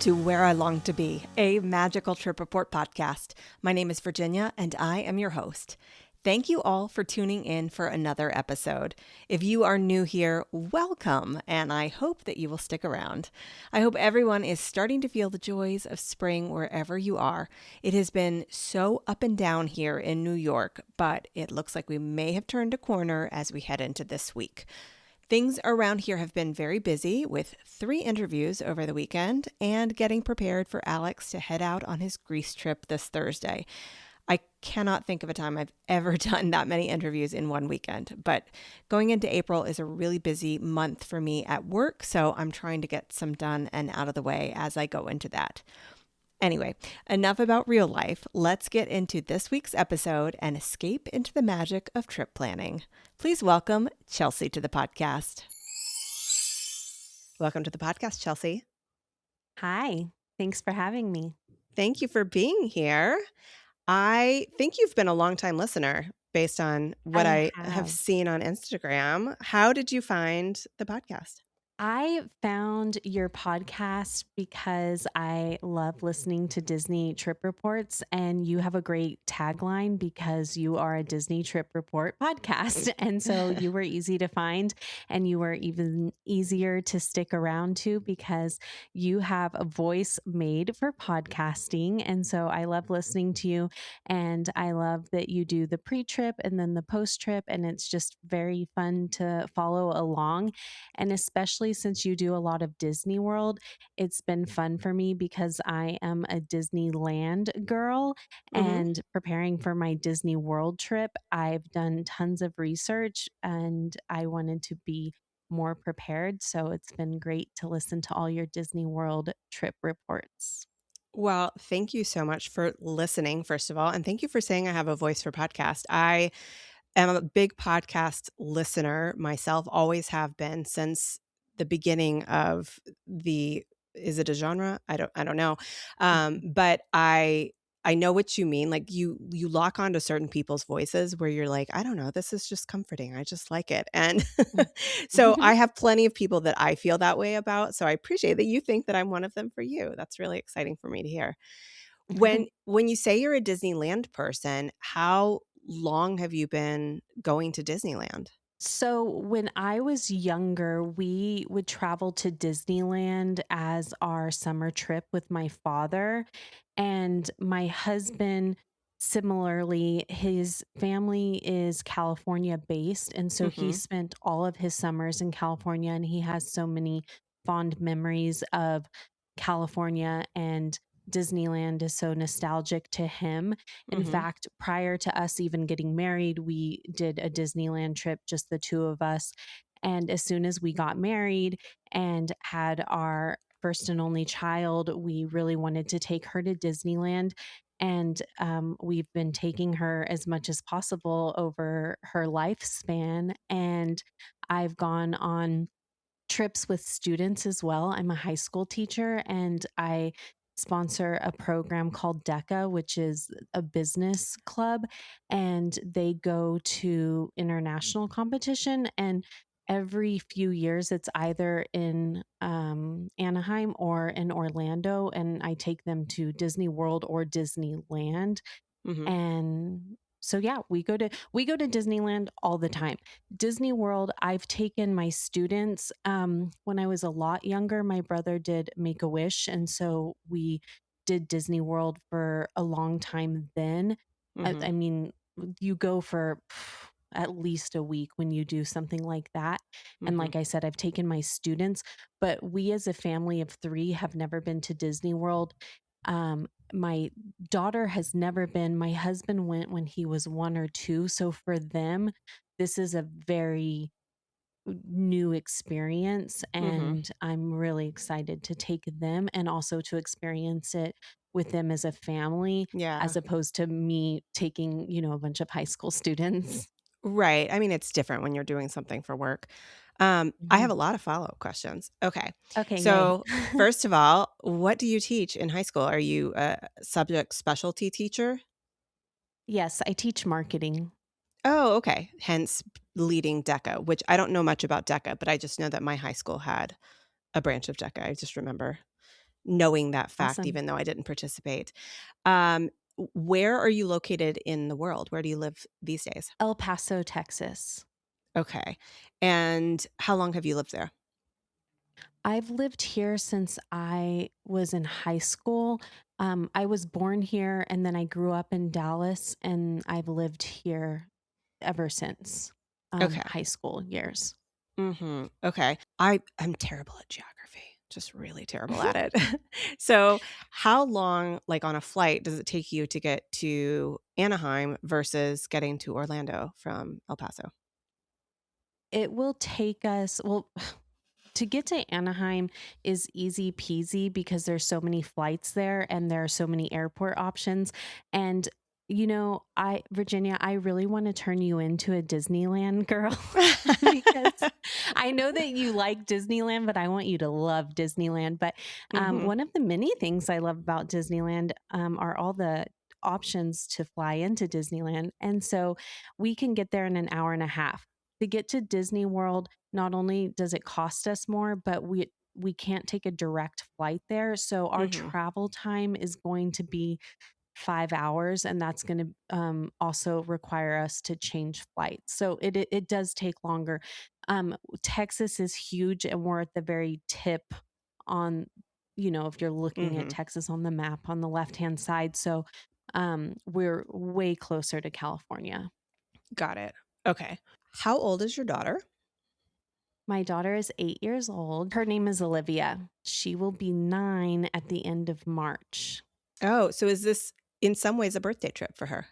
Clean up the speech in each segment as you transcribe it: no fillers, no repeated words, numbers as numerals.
to Where I Long to Be, a magical trip report podcast. My name is Virginia, and I am your host. Thank you all for tuning in for another episode. If you are new here, welcome, and I hope that you will stick around. I hope everyone is starting to feel the joys of spring wherever you are. It has been so up and down here in New York, but it looks like we may have turned a corner as we head into this week. Things around here have been very busy with 3 interviews over the weekend and getting prepared for Alex to head out on his Greece trip this Thursday. I cannot think of a time I've ever done that many interviews in one weekend, but going into April is a really busy month for me at work, so I'm trying to get some done and out of the way as I go into that. Anyway, enough about real life. Let's get into this week's episode and escape into the magic of trip planning. Please welcome Chelsea to the podcast. Welcome to the podcast, Chelsea. Hi, thanks for having me. Thank you for being here. I think you've been a longtime listener based on what I have seen on Instagram. How did you find the podcast? I found your podcast because I love listening to Disney trip reports, and you have a great tagline because you are a Disney trip report podcast. And so you were easy to find, and you were even easier to stick around to because you have a voice made for podcasting. And so I love listening to you, and I love that you do the pre-trip and then the post-trip, and it's just very fun to follow along. And especially since you do a lot of Disney World, it's been fun for me because I am a Disneyland girl, and preparing for my Disney World trip, I've done tons of research and I wanted to be more prepared. So it's been great to listen to all your Disney World trip reports. Well, thank you so much for listening, first of all. And thank you for saying I have a voice for podcast. I am a big podcast listener myself, always have been since the beginning of is it a genre? I don't know. But I know what you mean. Like you lock onto certain people's voices where you're like, I don't know, this is just comforting. I just like it. And so I have plenty of people that I feel that way about. So I appreciate that you think that I'm one of them for you. That's really exciting for me to hear. When you say you're a Disneyland person, how long have you been going to Disneyland? So when I was younger, we would travel to Disneyland as our summer trip with my father, and my husband. Similarly, his family is California based. And so he spent all of his summers in California, and he has so many fond memories of California, and Disneyland is so nostalgic to him. In fact, prior to us even getting married, we did a Disneyland trip, just the two of us. And as soon as we got married and had our first and only child, we really wanted to take her to Disneyland. And we've been taking her as much as possible over her lifespan. And I've gone on trips with students as well. I'm a high school teacher, and I sponsor a program called DECA, which is a business club, and they go to international competition. And every few years, it's either in Anaheim or in Orlando, and I take them to Disney World or Disneyland. And so yeah, we go to Disneyland all the time. Disney World, I've taken my students when I was a lot younger. My brother did Make-A-Wish, and so we did Disney World for a long time then. I mean, you go for at least a week when you do something like that. And like I said, I've taken my students, but we as a family of 3 have never been to Disney World. My daughter has never been. My husband went when he was 1 or 2. So for them, this is a very new experience. And I'm really excited to take them and also to experience it with them as a family, as opposed to me taking, a bunch of high school students. Right. I mean, it's different when you're doing something for work. I have a lot of follow-up questions. Okay. So first of all, what do you teach in high school? Are you a subject specialty teacher? Yes, I teach marketing. Oh, okay. Hence leading DECA, which I don't know much about DECA, but I just know that my high school had a branch of DECA. I just remember knowing that fact, Awesome. even though I didn't participate. Um, where are you located in the world? Where do you live these days? El Paso, Texas. Okay. And how long have you lived there? I've lived here since I was in high school. I was born here and then I grew up in Dallas and I've lived here ever since Okay. high school years. Okay. I'm terrible at geography, just really terrible at it. So, how long, like on a flight, does it take you to get to Anaheim versus getting to Orlando from El Paso? It will take us, well, to get to Anaheim is easy peasy because there's so many flights there and there are so many airport options. And Virginia, I really want to turn you into a Disneyland girl because I know that you like Disneyland, but I want you to love Disneyland. But Hmm. one of the many things I love about Disneyland are all the options to fly into Disneyland. And so we can get there in an hour and a half. To get to Disney World, not only does it cost us more, but we can't take a direct flight there. So our Hmm. travel time is going to be 5 hours, and that's going to also require us to change flights. So it does take longer. Texas is huge, and we're at the very tip on, if you're looking at Hmm. Texas on the map on the left hand side. So we're way closer to California. Got it. Okay. How old is your daughter? My daughter is 8 years old. Her name is Olivia. She will be 9 at the end of March. Oh, so is this in some ways a birthday trip for her?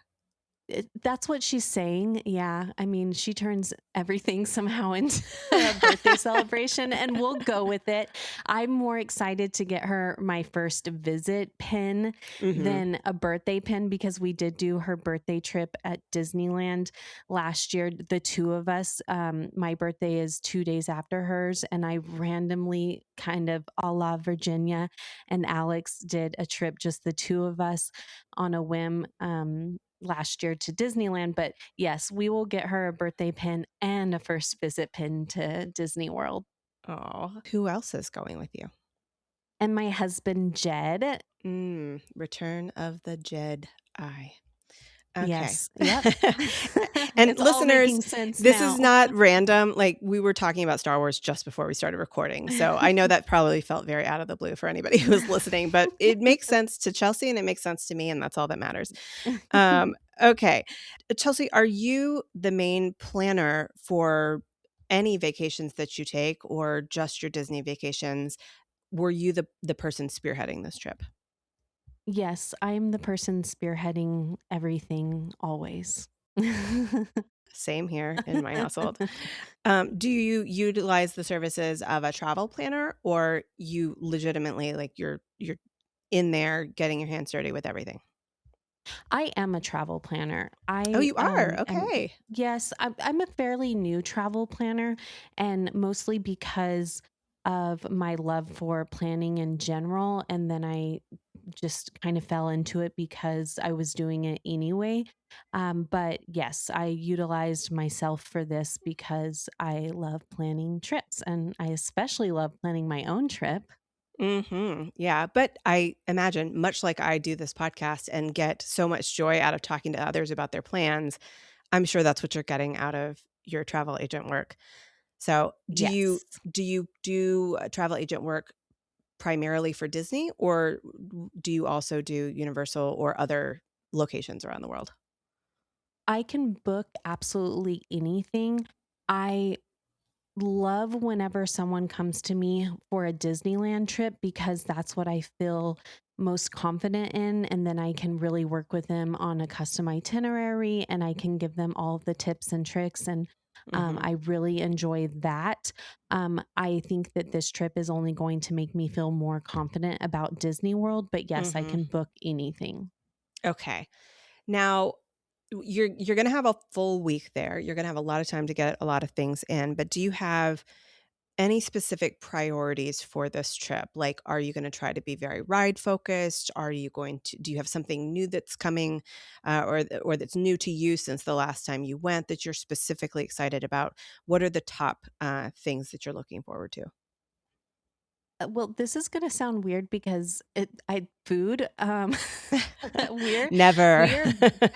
That's what she's saying. Yeah. I mean, she turns everything somehow into a birthday celebration, and we'll go with it. I'm more excited to get her my first visit pin Hmm. than a birthday pin because we did do her birthday trip at Disneyland last year. The two of us, my birthday is 2 days after hers, and I randomly kind of a la Virginia and Alex did a trip, just the two of us on a whim. Last year to Disneyland. But yes, we will get her a birthday pin and a first visit pin to Disney World. Oh, who else is going with you? And my husband, Jed. Return of the Jedi. Okay. Yes. Yep. And It's all listeners, making sense this is now. not random. Like we were talking about Star Wars just before we started recording. So I know that probably felt very out of the blue for anybody who was listening, but it makes sense to Chelsea and it makes sense to me. And that's all that matters. Okay. Chelsea, are you the main planner for any vacations that you take or just your Disney vacations? Were you the person spearheading this trip? Yes, I'm the person spearheading everything always. Same here in my household. Do you utilize the services of a travel planner or you legitimately like you're in there getting your hands dirty with everything? I am a travel planner. Oh, I you are? am, Okay. yes, I'm a fairly new travel planner, and mostly because of my love for planning in general. And then I just kind of fell into it because I was doing it anyway. But yes, I utilized myself for this because I love planning trips, and I especially love planning my own trip. Yeah, but I imagine much like I do this podcast and get so much joy out of talking to others about their plans, I'm sure that's what you're getting out of your travel agent work. So, Yes. do you do travel agent work primarily for Disney, or do you also do Universal or other locations around the world? I can book absolutely anything. I love whenever someone comes to me for a Disneyland trip because that's what I feel most confident in. And then I can really work with them on a custom itinerary and I can give them all of the tips and tricks. And Mhm. I really enjoy that. I think that this trip is only going to make me feel more confident about Disney World. But yes, I Mhm. can book anything. Okay. Now, you're gonna have a full week there. You're gonna have a lot of time to get a lot of things in, but do you have any specific priorities for this trip? Like, are you gonna try to be very ride focused? Are you going to do you have something new that's coming, or that's new to you since the last time you went that you're specifically excited about? What are the top, things that you're looking forward to? Well, this is gonna sound weird because food, we're Never. we're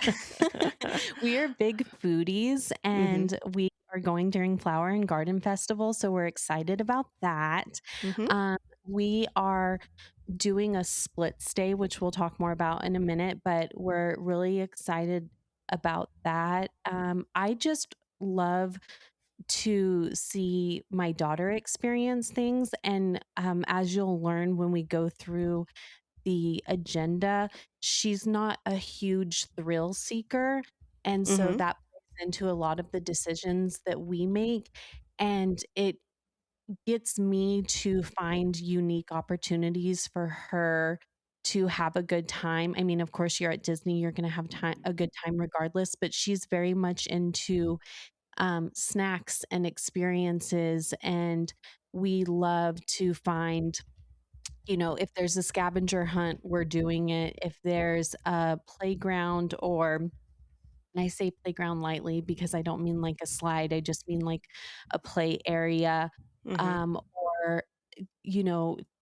we are big foodies, Mhm. and we are going during Flower and Garden Festival, so we're excited about that. Mhm. Um, we are doing a split stay, which we'll talk more about in a minute, but we're really excited about that. I just love to see my daughter experience things. And as you'll learn when we go through the agenda, she's not a huge thrill seeker. And so Mhm. that plays into a lot of the decisions that we make. And it gets me to find unique opportunities for her to have a good time. I mean, of course, you're at Disney, you're going to have a good time regardless, but she's very much into snacks and experiences. And we love to find, if there's a scavenger hunt, we're doing it. If there's a playground, or, and I say playground lightly because I don't mean like a slide, I just mean like a play area. Mhm. Or,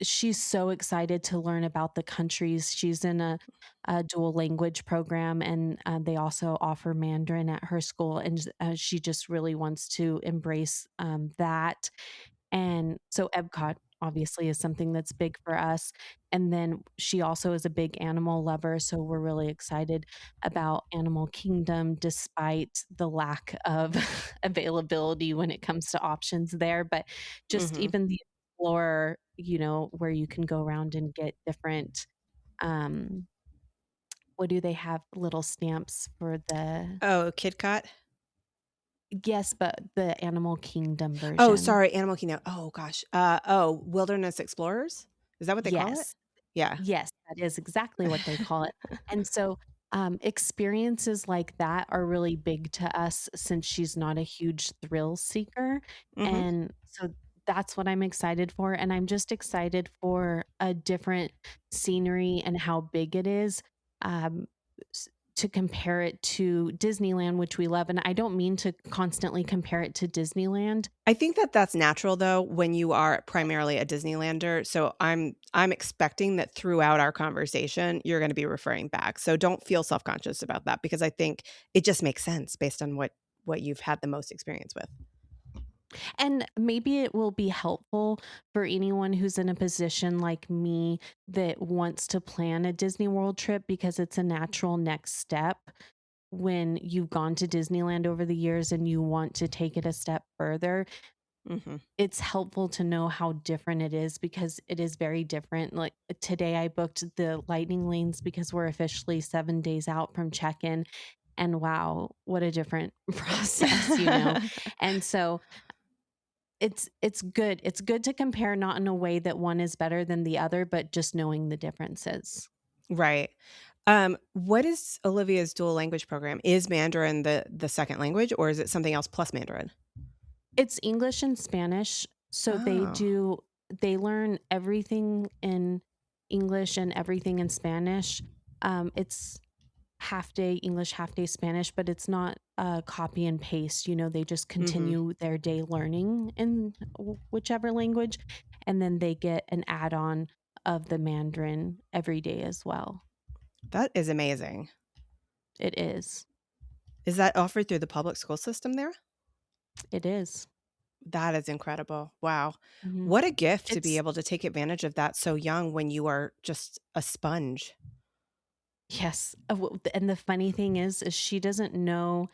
she's so excited to learn about the countries. She's in a dual language program, and they also offer Mandarin at her school. And she just really wants to embrace that. And so Epcot obviously is something that's big for us. And then she also is a big animal lover. So we're really excited about Animal Kingdom, despite the lack of availability when it comes to options there. But just Mhm. even the Explorer, where you can go around and get different, um, what do they have? Little stamps for the, Oh, KitKat? yes, but the Animal Kingdom Oh, version. sorry, Animal Kingdom. Oh gosh. Wilderness Explorers? Is that what they call it? Yes. Yeah. Yes, that is exactly what they call it. And so, experiences like that are really big to us since she's not a huge thrill seeker. Mhm. And so that's what I'm excited for. And I'm just excited for a different scenery and how big it is. Um, to compare it to Disneyland, which we love. And I don't mean to constantly compare it to Disneyland. I think that that's natural though when you are primarily a Disneylander. So I'm expecting that throughout our conversation you're going to be referring back. So don't feel self-conscious about that because I think it just makes sense based on what you've had the most experience with. And maybe it will be helpful for anyone who's in a position like me that wants to plan a Disney World trip, because it's a natural next step when you've gone to Disneyland over the years and you want to take it a step further. Mhm. It's helpful to know how different it is, because it is very different. Like today, I booked the lightning lanes because we're officially 7 days out from check in. And wow, what a different process. And so it's good. It's good to compare, not in a way that one is better than the other, but just knowing the differences. Right. What is Olivia's dual language program? Is Mandarin the second language or is it something else plus Mandarin? It's English and Spanish, so Oh. they learn everything in English and everything in Spanish. It's half day English, half day Spanish, but it's not copy and paste. They just Mhm. continue their day learning in whichever language, and then they get an add-on of the Mandarin every day as well. That is amazing. It is. Is that offered through the public school system there? It is. That is incredible. Wow. Mhm. What a gift to be It's able to take advantage of that so young when you are just a sponge. yes, and the funny thing is she doesn't know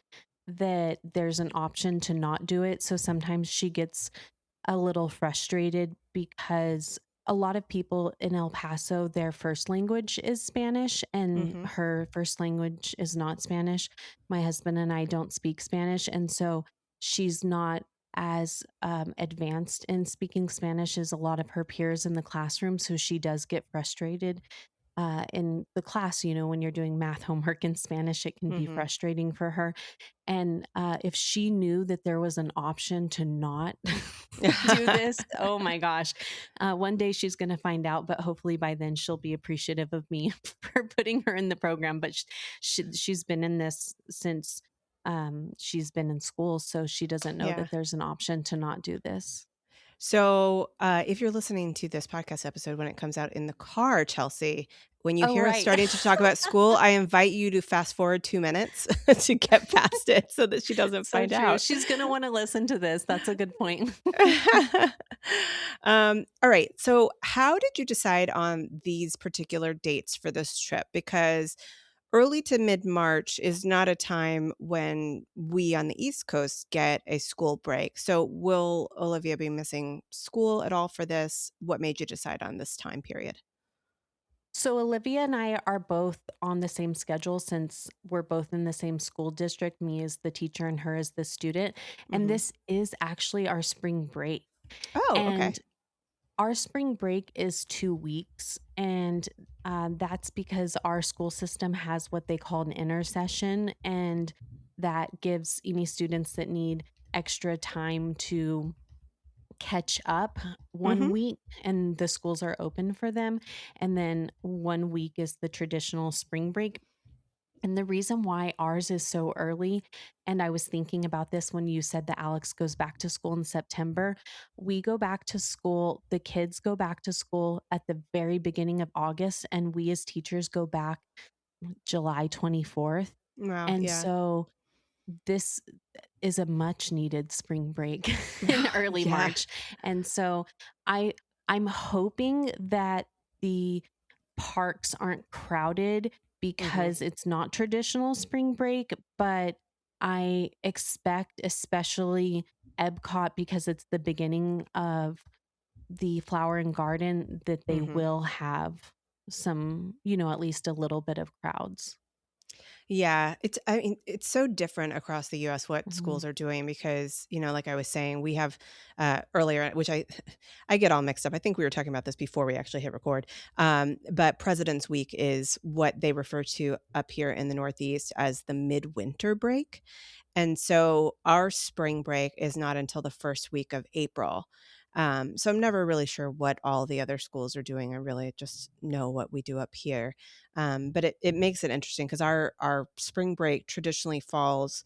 that there's an option to not do it, so sometimes she gets a little frustrated because a lot of people in El Paso, their first language is Spanish, and Mhm. her first language is not Spanish. My husband and I don't speak Spanish, and so she's not as advanced in speaking Spanish as a lot of her peers in the classroom. So she does get frustrated in the class. When you're doing math homework in Spanish, it can be Mhm. frustrating for her. And if she knew that there was an option to not do this, oh my gosh, one day she's going to find out, but hopefully by then she'll be appreciative of me for putting her in the program. But she's been in this since she's been in school, so she doesn't know Yeah. that there's an option to not do this. So, if you're listening to this podcast episode when it comes out in the car, Chelsea, when you Oh, hear us right. starting to talk about school, I invite you to fast forward 2 minutes to get past it so that she doesn't So find true. out. She's gonna wanna listen to this. That's a good point. All right. So, how did you decide on these particular dates for this trip? Because early to mid March is not a time when we on the East Coast get a school break. So, will Olivia be missing school at all for this? What made you decide on this time period? So Olivia and I are both on the same schedule since we're both in the same school district, me as the teacher and her as the student. And Hmm. this is actually our spring break. Oh, okay. And our spring break is 2 weeks. And that's because our school system has what they call an intersession. And that gives any students that need extra time to catch up one Hmm. week, and the schools are open for them, and then 1 week is the traditional spring break. And the reason why ours is so early, and I was thinking about this when you said that Alex goes back to school in September, we go back to school, the kids go back to school at the very beginning of August, and we as teachers go back July 24th. Wow. And Yeah. so this is a much needed spring break in early Yeah. March. And so I I'm hoping that the parks aren't crowded Hmm. because it's not traditional spring break, but I expect especially Epcot, because it's the beginning of the flower and garden, that they Hmm. will have some, at least a little bit of crowds. Yeah, I mean, it's so different across the US what Mhm. schools are doing because, like I was saying, we have earlier, which I I get all mixed up. I think we were talking about this before we actually hit record. But President's Week is what they refer to up here in the Northeast as the midwinter break. And so our spring break is not until the first week of April. So I'm never really sure what all the other schools are doing. I really just know what we do up here. But it makes it interesting because our spring break traditionally falls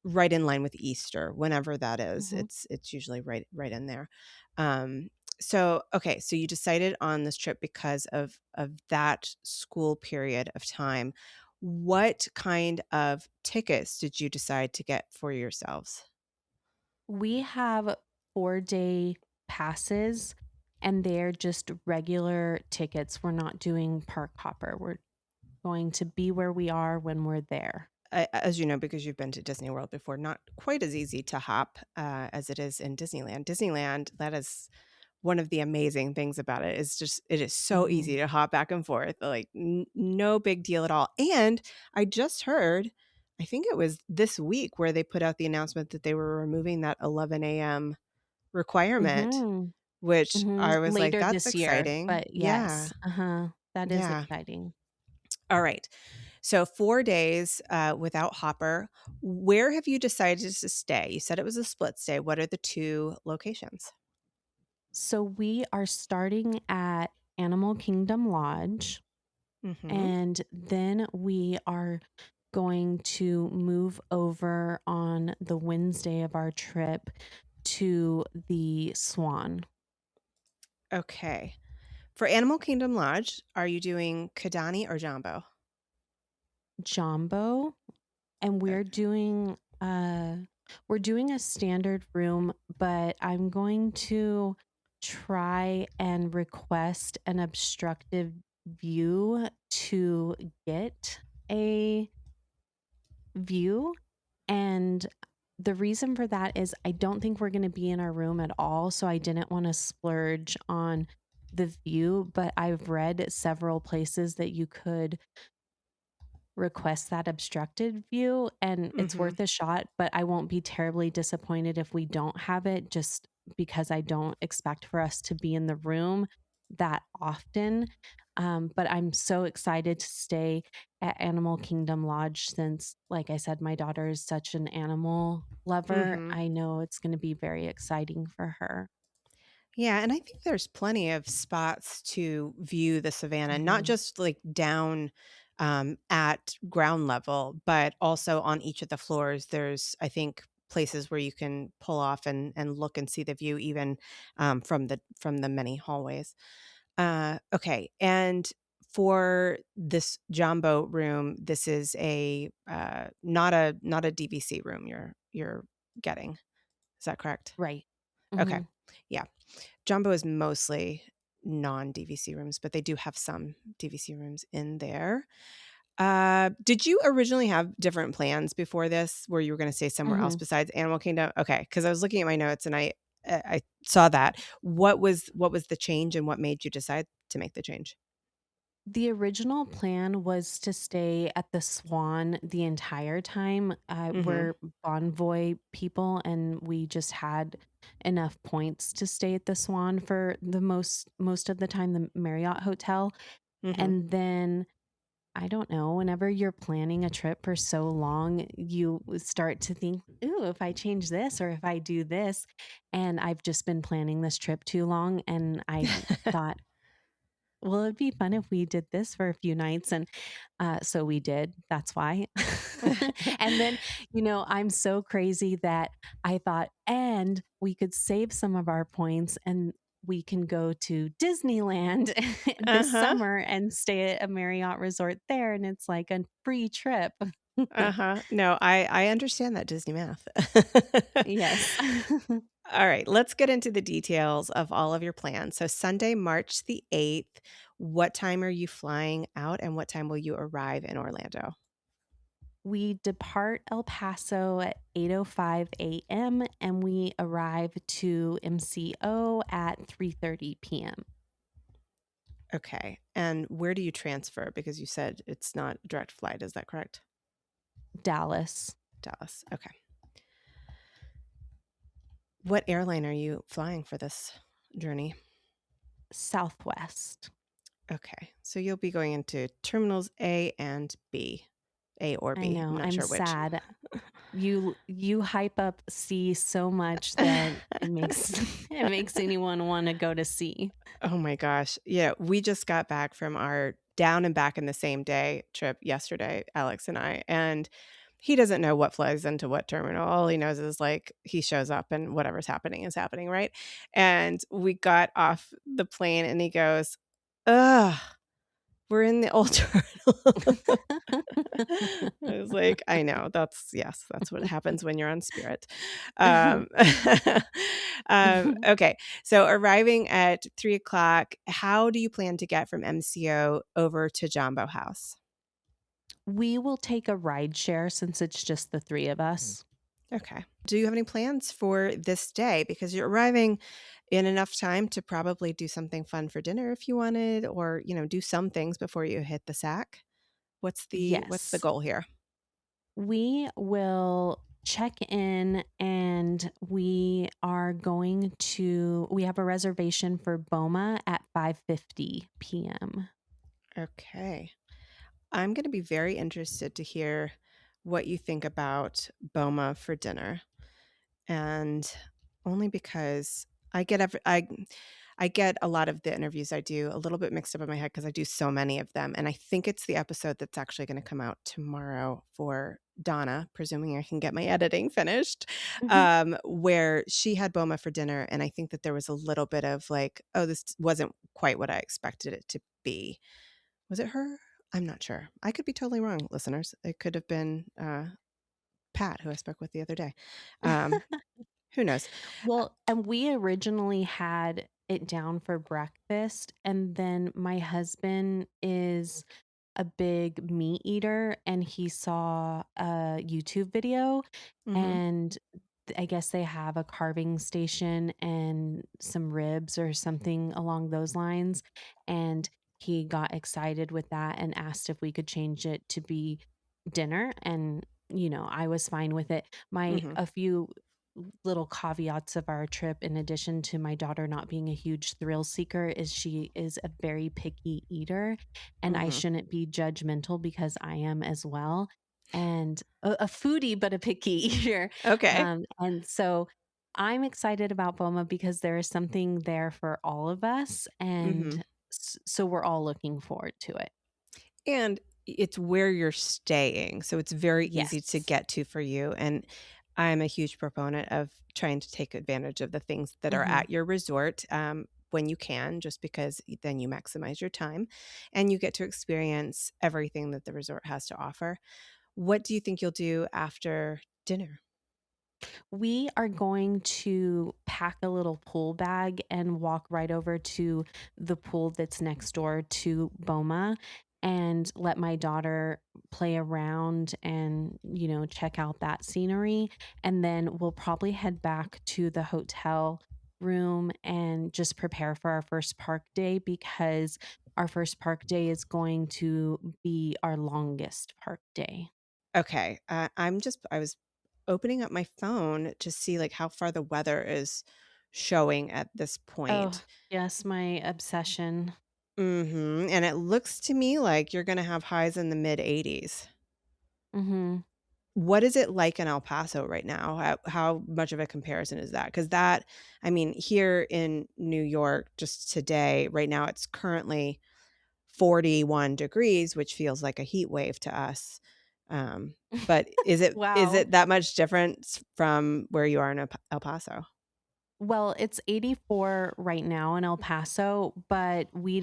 right in line with Easter, whenever that is. Mhm. It's usually right in there. Um, so okay, so you decided on this trip because of that school period of time. What kind of tickets did you decide to get for yourselves? We have 4-day passes, and they're just regular tickets. We're not doing park hopper. We're going to be where we are when we're there. As you know, because you've been to Disney World before, not quite as easy to hop as it is in Disneyland. Disneyland, that is one of the amazing things about it is just it is so easy Mhm. to hop back and forth, like no big deal at all. And I just heard, I think it was this week where they put out the announcement that they were removing that 11 a.m. requirement, Mhm. which Mhm. I was like, Later that's this year, exciting. but Yeah. yes. Uh-huh. That is Yeah. exciting. All right. So 4 days without Hopper. Where have you decided to stay? You said it was a split stay. What are the two locations? So we are starting at Animal Kingdom Lodge, Hmm. and then we are going to move over on the Wednesday of our trip to the Swan. Okay. For Animal Kingdom Lodge, are you doing Kadani or Jambo? Jambo, and we're doing a standard room, but I'm going to try and request an obstructive view to get a view. And the reason for that is I don't think we're going to be in our room at all. So I didn't want to splurge on the view, but I've read several places that you could request that obstructed view, and it's Hmm. worth a shot, but I won't be terribly disappointed if we don't have it, just because I don't expect for us to be in the room that often. But I'm so excited to stay at Animal Kingdom Lodge since, like I said, my daughter is such an animal lover. Hmm. I know it's going to be very exciting for her. Yeah, and I think there's plenty of spots to view the savannah, not Mhm. just like down at ground level, but also on each of the floors. There's, I think, places where you can pull off and look and see the view even from the many hallways. Okay, and for this Jambo room, this is a not a DVC room you're getting. Is that correct? Right. Okay. Hmm. Yeah. Jumbo is mostly non-DVC rooms, but they do have some DVC rooms in there. Did you originally have different plans before this where you were going to stay somewhere else Hmm. besides Animal Kingdom? Okay, because I was looking at my notes and I saw that. What was the change and what made you decide to make the change? The original plan was to stay at the Swan the entire time. Mhm. We're Bonvoy people, and we just had enough points to stay at the Swan for the most of the time, the Marriott hotel. Mhm. And then I don't know, whenever you're planning a trip for so long, you start to think, ooh, if I change this or if I do this. And I've just been planning this trip too long. And I thought, well, it'd be fun if we did this for a few nights. And so we did. That's why. And then, I'm so crazy that I thought, and we could save some of our points and we can go to Disneyland this Uh-huh. summer and stay at a Marriott resort there. And it's like a free trip. Uh-huh. No, I understand that Disney math. Yes. All right, let's get into the details of all of your plans. So Sunday, March the 8th, what time are you flying out and what time will you arrive in Orlando? We depart El Paso at 8:05 a.m. and we arrive to MCO at 3:30 p.m. Okay. And where do you transfer? Because you said it's not a direct flight. Is that correct? Dallas. Dallas. Okay. What airline are you flying for this journey? Southwest. Okay. So you'll be going into terminals A and B. A or I B. I'm know. not I'm sure which. sad. You hype up C so much that it makes it makes anyone want to go to C. Oh my gosh. Yeah, we just got back from our down and back in the same day trip yesterday, Alex and I, and he doesn't know what flies into what terminal. All he knows is like he shows up and whatever's happening is happening, right? And we got off the plane and he goes, "Ugh, we're in the old terminal." I was like, I know. Yes, that's what happens when you're on Spirit. Um, okay. So arriving at 3 o'clock, how do you plan to get from MCO over to Jambo House? We will take a ride share since it's just the three of us. Okay. Do you have any plans for this day? Because you're arriving in enough time to probably do something fun for dinner if you wanted, or, do some things before you hit the sack. What's the Yes. goal here? We will check in and we have a reservation for Boma at 5:50 p.m. Okay. I'm going to be very interested to hear what you think about Boma for dinner, and only because I get a lot of the interviews I do a little bit mixed up in my head because I do so many of them, and I think it's the episode that's actually going to come out tomorrow for Donna, presuming I can get my editing finished, Mhm. where she had Boma for dinner, and I think that there was a little bit of like, oh, this wasn't quite what I expected it to be. Was it her? I'm not sure. I could be totally wrong, listeners. It could have been, Pat, who I spoke with the other day. Um, who knows? Well, and we originally had it down for breakfast, and then my husband is a big meat eater and he saw a YouTube video Mhm, and I guess they have a carving station and some ribs or something along those lines. And he got excited with that and asked if we could change it to be dinner. And, I was fine with it. mhm, A few little caveats of our trip, in addition to my daughter not being a huge thrill seeker, is she is a very picky eater. And I mhm. shouldn't be judgmental because I am as well. And a foodie, but a picky eater. Okay. And so I'm excited about Boma because there is something there for all of us. And Mhm. so we're all looking forward to it. And it's where you're staying, so it's very easy to Yes. get to for you, and I'm a huge proponent of trying to take advantage of the things that are Mhm. at your resort when you can, just because then you maximize your time and you get to experience everything that the resort has to offer. What do you think you'll do after dinner? We are going to pack a little pool bag and walk right over to the pool that's next door to Boma and let my daughter play around and, check out that scenery. And then we'll probably head back to the hotel room and just prepare for our first park day because our first park day is going to be our longest park day. Okay, I was opening up my phone to see like how far the weather is showing at this Oh, point. yes, my obsession. And it looks to me like you're gonna have highs in the mid 80s. Mhm. What is it like in El Paso right now? How much of a comparison is that? Because I mean, here in New York, just today, right now, it's currently 41 degrees, which feels like a heat wave to us. Um, but is Wow. it that much different from where you are in El Paso? Well, it's 84 right now in El Paso, but we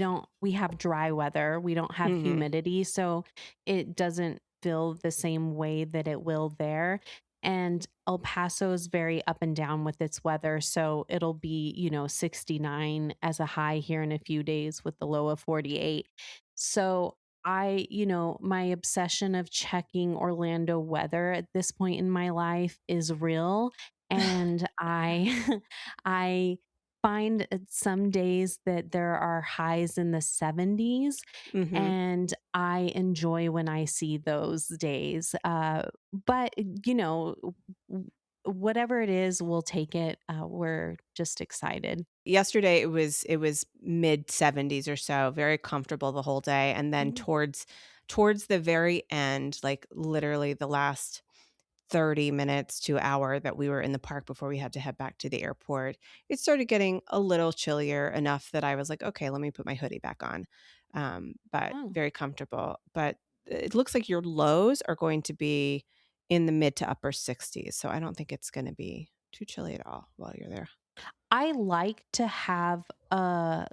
have dry weather. We don't have Mhm. humidity, so it doesn't feel the same way that it will there. And El Paso is very up and down with its weather, so it'll be, 69 as a high here in a few days with the low of 48. So my obsession of checking Orlando weather at this point in my life is real. And I I find some days that there are highs in the 70s, Mhm. and I enjoy when I see those days. But, whatever it is, we'll take it. We're just excited. Yesterday, it was mid-70s or so, very comfortable the whole day, and then Mhm. towards the very end, like, literally the last 30 minutes to hour that we were in the park before we had to head back to the airport, it started getting a little chillier enough that I was like, "Okay, let me put my hoodie back on." But Oh. very comfortable, but it looks like your lows are going to be in the mid to upper 60s, so I don't think it's gonna be too chilly at all while you're there. I like to have a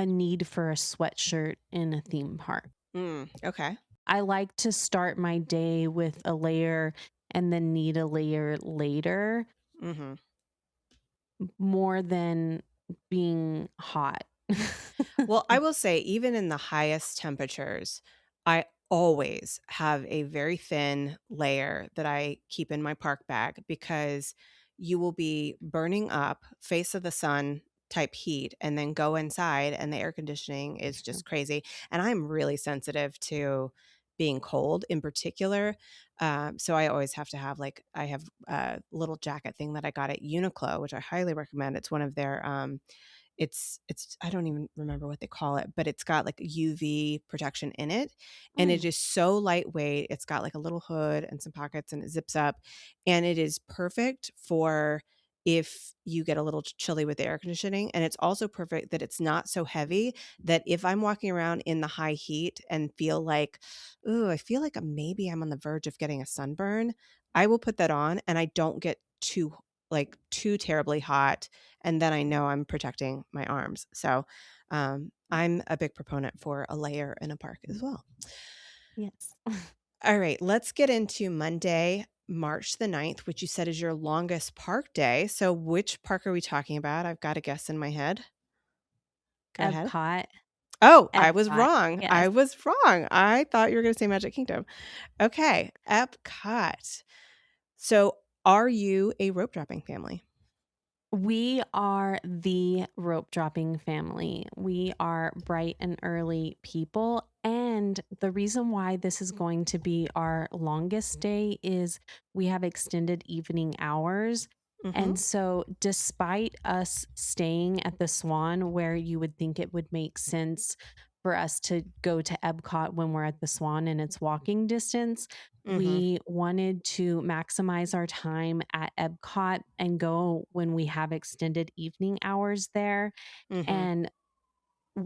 need for a sweatshirt in a theme park. Okay. I like to start my day with a layer and then need a layer later Mhm. more than being hot. Well, I will say even in the highest temperatures, I always have a very thin layer that I keep in my park bag because you will be burning up face of the sun type heat and then go inside and the air conditioning is True. just crazy. And I'm really sensitive to being cold in particular. So I always have to have like I have a little jacket thing that I got at Uniqlo, which I highly recommend. It's one of their it's I don't even remember what they call it, but it's got like UV protection in it, and Mm. it is so lightweight. It's got like a little hood and some pockets, and it zips up, and it is perfect for if you get a little chilly with the air conditioning, and it's also perfect that it's not so heavy that if I'm walking around in the high heat and feel like, "Ooh, I feel like maybe I'm on the verge of getting a sunburn," I will put that on, and I don't get too terribly hot, and then I know I'm protecting my arms. So, I'm a big proponent for a layer in a park as well. Yes. All right, let's get into Monday, March the 9th, which you said is your longest park day. So, which park are we talking about? I've got a guess in my head. Go ahead. Epcot. Oh, I was Epcot. wrong. Yes. I was wrong. I thought you were going to say Magic Kingdom. Okay, Epcot. So, are you a rope dropping family? We are the rope dropping family. We are bright and early people. And the reason why this is going to be our longest day is we have extended evening hours. Mm-hmm. And so, despite us staying at the Swan, where you would think it would make sense for us to go to Epcot when we're at the Swan and it's walking distance, Mm-hmm. we wanted to maximize our time at Epcot and go when we have extended evening hours there. Mm-hmm. And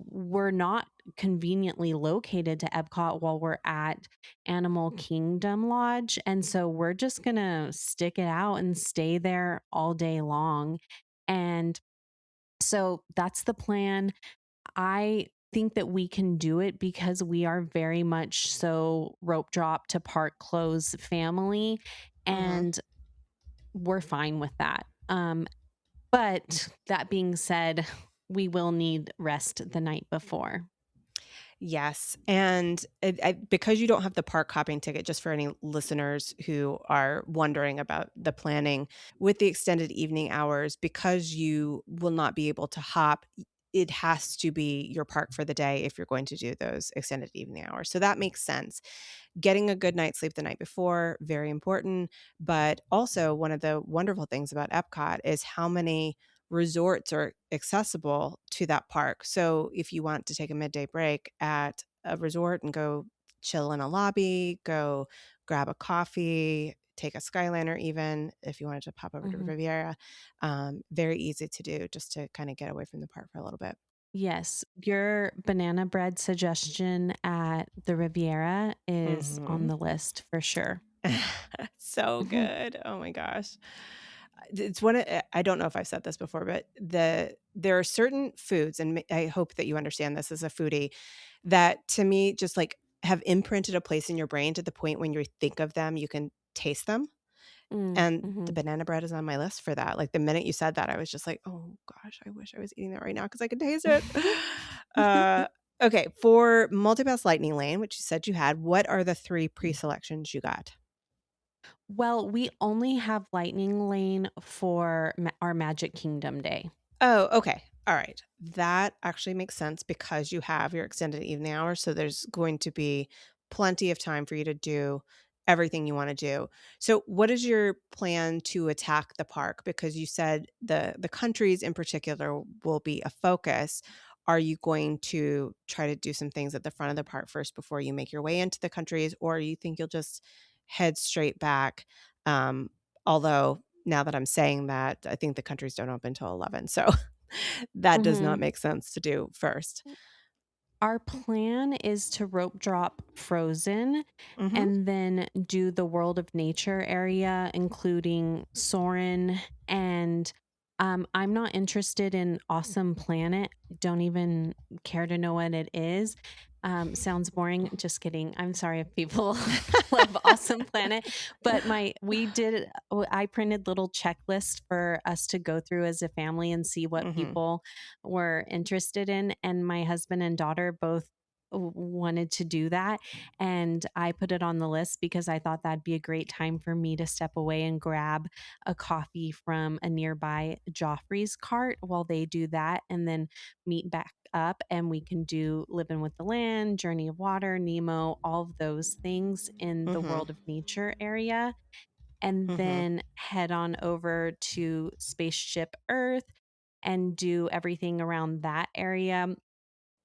we're not conveniently located to Epcot while we're at Animal Kingdom Lodge. And so we're just going to stick it out and stay there all day long. And so that's the plan. I think that we can do it because we are very much so rope drop to park close family. Hmm. And we're fine with that. But that being said, we will need rest the night before. Yes. And because you don't have the park hopping ticket, just for any listeners who are wondering about the planning with the extended evening hours, because you will not be able to hop, it has to be your park for the day if you're going to do those extended evening hours. So that makes sense. Getting a good night's sleep the night before, very important. But also, one of the wonderful things about Epcot is how many resorts are accessible to that park. So if you want to take a midday break at a resort and go chill in a lobby, go grab a coffee, take a Skyliner, even if you wanted to pop over to Mhm. Riviera, very easy to do just to kind of get away from the park for a little bit. Yes, your banana bread suggestion at the Riviera is on Hmm. the list for sure. So good. Oh my gosh. It's one of, I don't know if I've said this before, but there are certain foods, and I hope that you understand this as a foodie, that to me just like have imprinted a place in your brain to the point when you think of them, you can taste them. Mm, And the mhm. banana bread is on my list for that. Like the minute you said that, I was just like, oh gosh, I wish I was eating that right now because I could taste it. Uh, okay, for multi-pass lightning lane, which you said you had, what are the three pre-selections you got? Well, we only have Lightning Lane for our Magic Kingdom day. Oh, okay. All right. That actually makes sense because you have your extended evening hours. So there's going to be plenty of time for you to do everything you want to do. So what is your plan to attack the park? Because you said the countries in particular will be a focus. Are you going to try to do some things at the front of the park first before you make your way into the countries, or you think you'll just head straight back? Um, Although now that I'm saying that, I think the countries don't open till 11, so that does not Mhm. make sense to do first. Our plan is to rope drop Frozen Mhm. and then do the World of Nature area, including Soarin'. And I'm not interested in Awesome Planet. Don't even care to know what it is. Sounds boring. Just kidding. I'm sorry if people love Awesome Planet, but I printed little checklists for us to go through as a family and see what Mhm. people were interested in. And my husband and daughter both wanted to do that. And I put it on the list because I thought that'd be a great time for me to step away and grab a coffee from a nearby Joffrey's cart while they do that, and then meet back up and we can do Living with the Land, Journey of Water, Nemo, all of those things in the Mhm. World of Nature area. And Mhm. then head on over to Spaceship Earth and do everything around that area.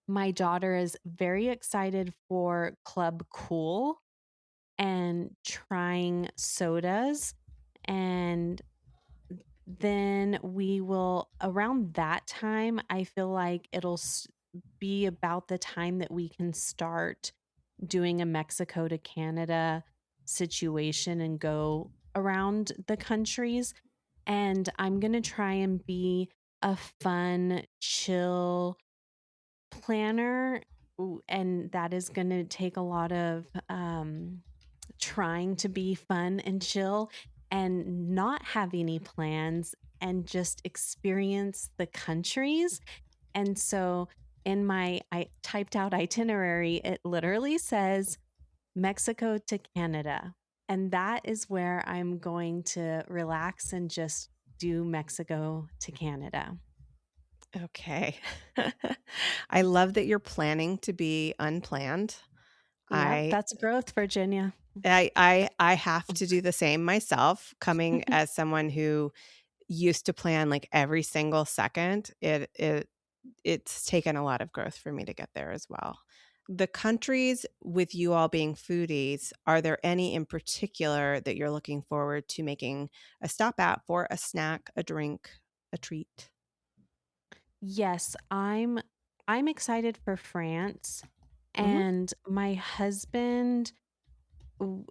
My daughter is very excited for Club Cool and trying sodas. And then we will, around that time, I feel like be about the time that we can start doing a Mexico to Canada situation and go around the countries. And I'm going to try and be a fun, chill planner. And that is going to take a lot of trying to be fun and chill and not have any plans and just experience the countries. And so in my I typed out itinerary, it literally says Mexico to Canada. And that is where I'm going to relax and just do Mexico to Canada. Okay. I love that you're planning to be unplanned. Yep, I that's growth, Virginia. I have to do the same myself, coming as someone who used to plan, like, every single second. It's taken a lot of growth for me to get there as well. The countries, with you all being foodies, are there any in particular that you're looking forward to making a stop at for a snack, a drink, a treat? Yes, I'm I'm excited for France, Hmm. and my husband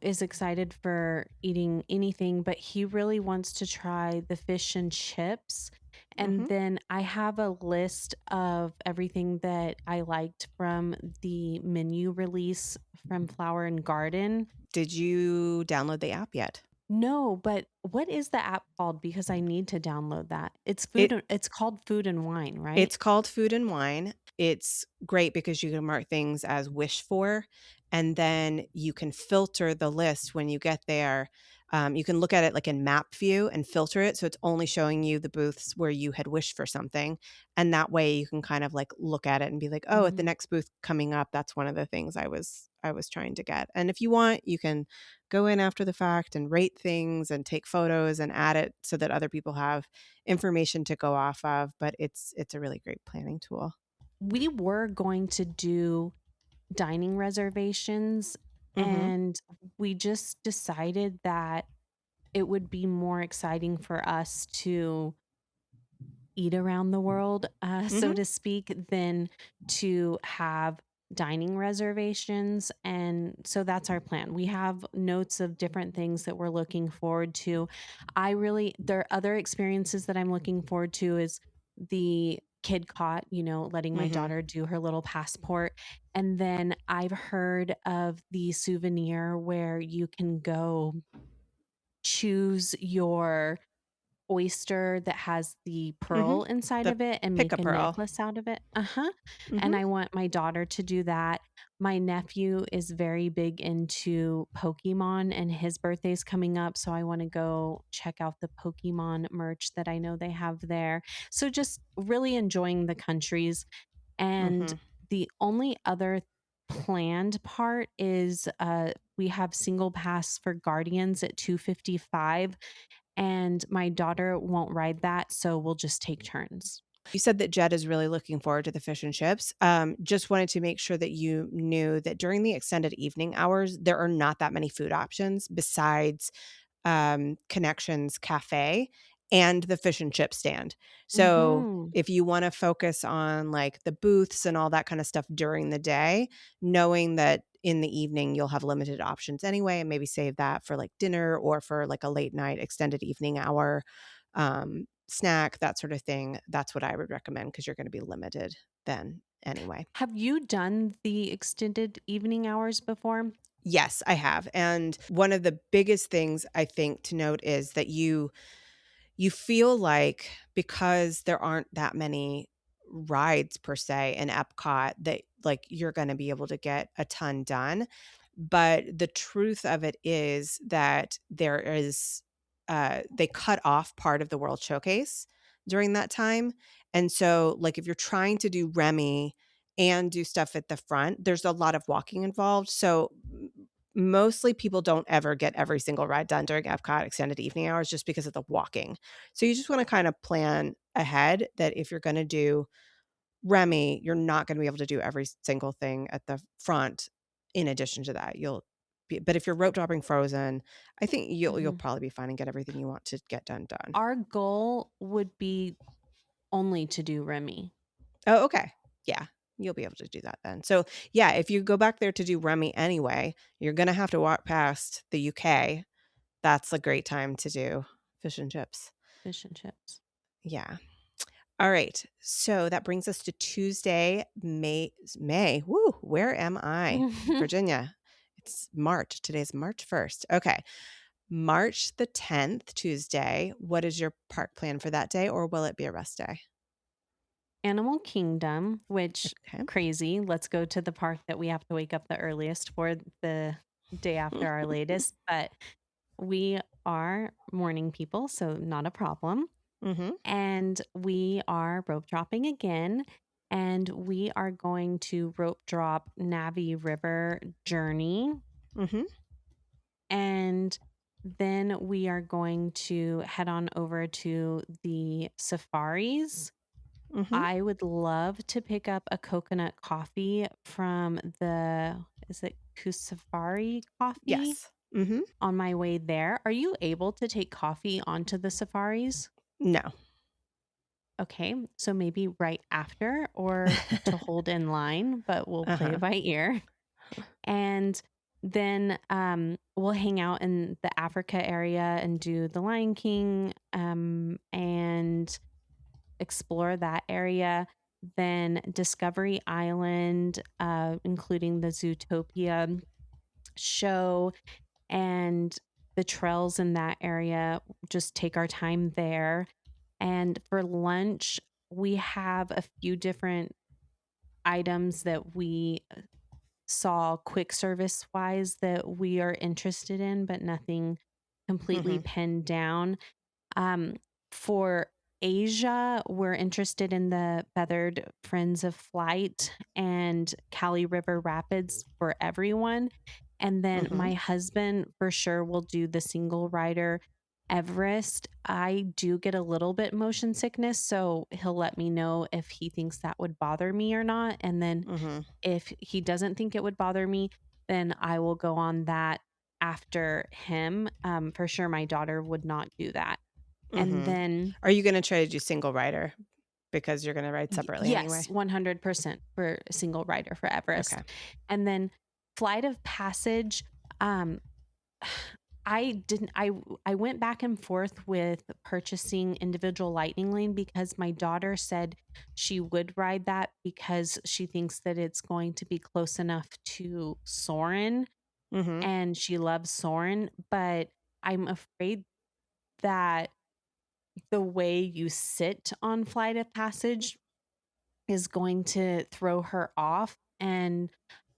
is excited for eating anything, but he really wants to try the fish and chips. And Hmm. then I have a list of everything that I liked from the menu release from Flower and Garden. Did you download the app yet? No, but what is the app called? Because I need to download that. It It's called Food and Wine, right? It's called Food and Wine. It's great because you can mark things as wish for, and then you can filter the list when you get there. You can look at it like in map view and filter it. So it's only showing you the booths where you had wished for something. And that way you can kind of like look at it and be like, oh, at the Mm. next booth coming up, that's one of the things I was trying to get. And if you want, you can go in after the fact and rate things and take photos and add it so that other people have information to go off of, but it's a really great planning tool. We were going to do dining reservations, Mhm. and we just decided that it would be more exciting for us to eat around the world, so Mhm. to speak, than to have dining reservations. And so that's our plan. We have notes of different things that we're looking forward to. There are other experiences that I'm looking forward to is the kid cot, letting my Mhm. daughter do her little passport. And then I've heard of the souvenir where you can go choose your oyster that has the Mhm. pearl inside The of it and pick a make a pearl. necklace out of it. Uh-huh. Mhm. And I want my daughter to do that. My nephew is very big into Pokemon and his birthday's coming up, so I want to go check out the Pokemon merch that I know they have there. So just really enjoying the countries. And Mhm. the only other planned part is we have single pass for Guardians at 2:55, and my daughter won't ride that, so we'll just take turns. You said that Jed is really looking forward to the fish and chips. Just wanted to make sure that you knew that during the extended evening hours, there are not that many food options besides Connections Cafe and the fish and chip stand. So Mhm. if you want to focus on like the booths and all that kind of stuff during the day, knowing that in the evening you'll have limited options anyway, and maybe save that for like dinner or for like a late night extended evening hour snack, that sort of thing. That's what I would recommend because you're going to be limited then anyway. Have you done the extended evening hours before? Yes, I have. And one of the biggest things I think to note is that you feel like because there aren't that many rides per se in Epcot that like you're going to be able to get a ton done. But the truth of it is that there is they cut off part of the World Showcase during that time. And so like if you're trying to do Remy and do stuff at the front, there's a lot of walking involved. So mostly people don't ever get every single ride done during Epcot extended evening hours just because of the walking. So you just want to kind of plan ahead that if you're going to do Remy, you're not going to be able to do every single thing at the front. In addition to that, but if you're rope dropping Frozen, I think you'll Mhm. probably be fine and get everything you want to get done. Our goal would be only to do Remy. Oh, okay. Yeah, you'll be able to do that then. So, yeah, if you go back there to do Remy anyway, you're going to have to walk past the UK. That's a great time to do fish and chips. Fish and chips. Yeah. All right. So that brings us to Tuesday, May. Woo, where am I? Virginia. It's March. Today's March 1st. Okay. March the 10th, Tuesday. What is your park plan for that day, or will it be a rest day? Animal Kingdom, which Okay. crazy. Let's go to the park that we have to wake up the earliest for the day after our latest, but we are morning people, so not a problem. Mm-hmm. And we are rope dropping again. And we are going to rope drop Navi River Journey. Mm-hmm. And then we are going to head on over to the safaris. Mm-hmm. I would love to pick up a coconut coffee from is it Kusafari Coffee Yes. Mm-hmm. on my way there. Are you able to take coffee onto the safaris? No. Okay, so maybe right after or to hold in line, but we'll play Uh-huh. it by ear. And then we'll hang out in the Africa area and do the Lion King and explore that area. Then Discovery Island, including the Zootopia show and the trails in that area, just take our time there. And for lunch, we have a few different items that we saw quick service wise that we are interested in, but nothing completely Hmm. pinned down. Um, for Asia, we're interested in the Feathered Friends of Flight and Cali River Rapids for everyone. And then Hmm. my husband for sure will do the single rider Everest. I do get a little bit motion sickness, so he'll let me know if he thinks that would bother me or not. And then Hmm. if he doesn't think it would bother me, then I will go on that after him. For sure, my daughter would not do that. And Hmm. then, Are you gonna try to do single rider because you're gonna ride separately yes, anyway? 100% for a single rider for Okay. Everest. And then, flight of passage. Um, I didn't I went back and forth with purchasing individual lightning lane because my daughter said she would ride that because she thinks that it's going to be close enough to Soarin', Hmm. and she loves Soarin', but I'm afraid that the way you sit on Flight of Passage is going to throw her off. And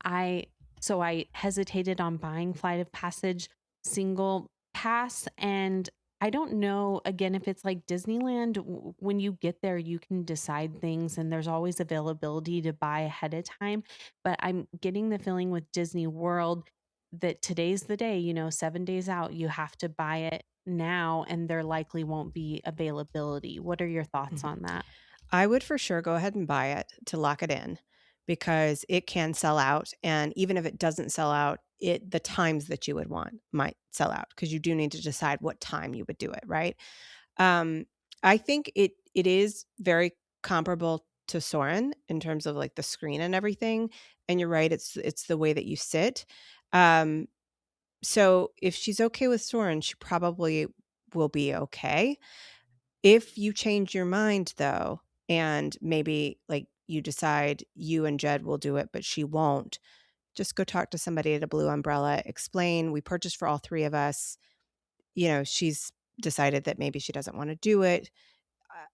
I, so I hesitated on buying Flight of Passage single pass. And I don't know, again, if it's like Disneyland, when you get there, you can decide things and there's always availability to buy ahead of time. But I'm getting the feeling with Disney World that today's the day, 7 days out, you have to buy it now and there likely won't be availability. What are your thoughts Hmm. on that? I would for sure go ahead and buy it to lock it in because it can sell out. And even if it doesn't sell out, the times that you would want might sell out because you do need to decide what time you would do it, right? Um, I think it is very comparable to Soren in terms of like the screen and everything. And you're right, it's the way that you sit. Um, so if she's okay with Soren, she probably will be okay. If you change your mind though, and maybe like you decide you and Jed will do it, but she won't, just go talk to somebody at a Blue Umbrella, explain we purchased for all three of us. She's decided that maybe she doesn't want to do it.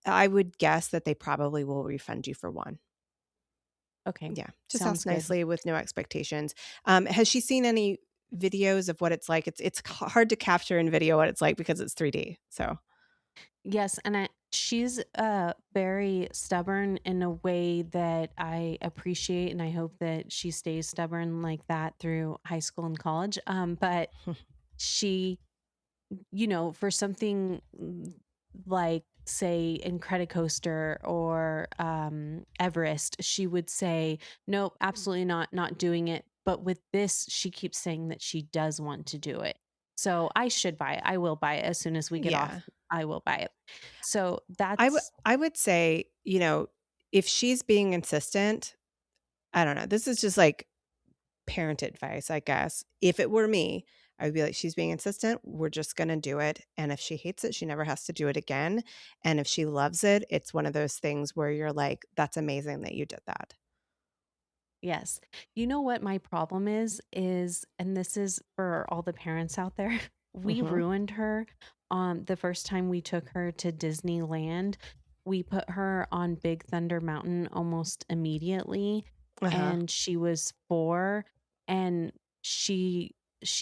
I would guess that they probably will refund you for one. Okay, Yeah. Just sounds ask good. nicely with no expectations. Has she seen any videos of what it's like? It's hard to capture in video what it's like because it's 3D. So, Yes, and she's very stubborn in a way that I appreciate, and I hope that she stays stubborn like that through high school and college. But she, for something like say Incredicoaster or Everest, she would say, "Nope, absolutely not doing it." But with this, she keeps saying that she does want to do it. So I should buy it. I will buy it as soon as we get off. yeah. I will buy it. So I would that's I would say, if she's being insistent, I don't know. This is just like parent advice, I guess. If it were me, I would be like, she's being insistent. We're just going to do it. And if she hates it, she never has to do it again. And if she loves it, it's one of those things where you're like, that's amazing that you did that. yes. You know what my problem is, and this is for all the parents out there, we Hmm. ruined her the first time we took her to Disneyland. We put her on Big Thunder Mountain almost immediately, Uh-huh. and she was 4, and she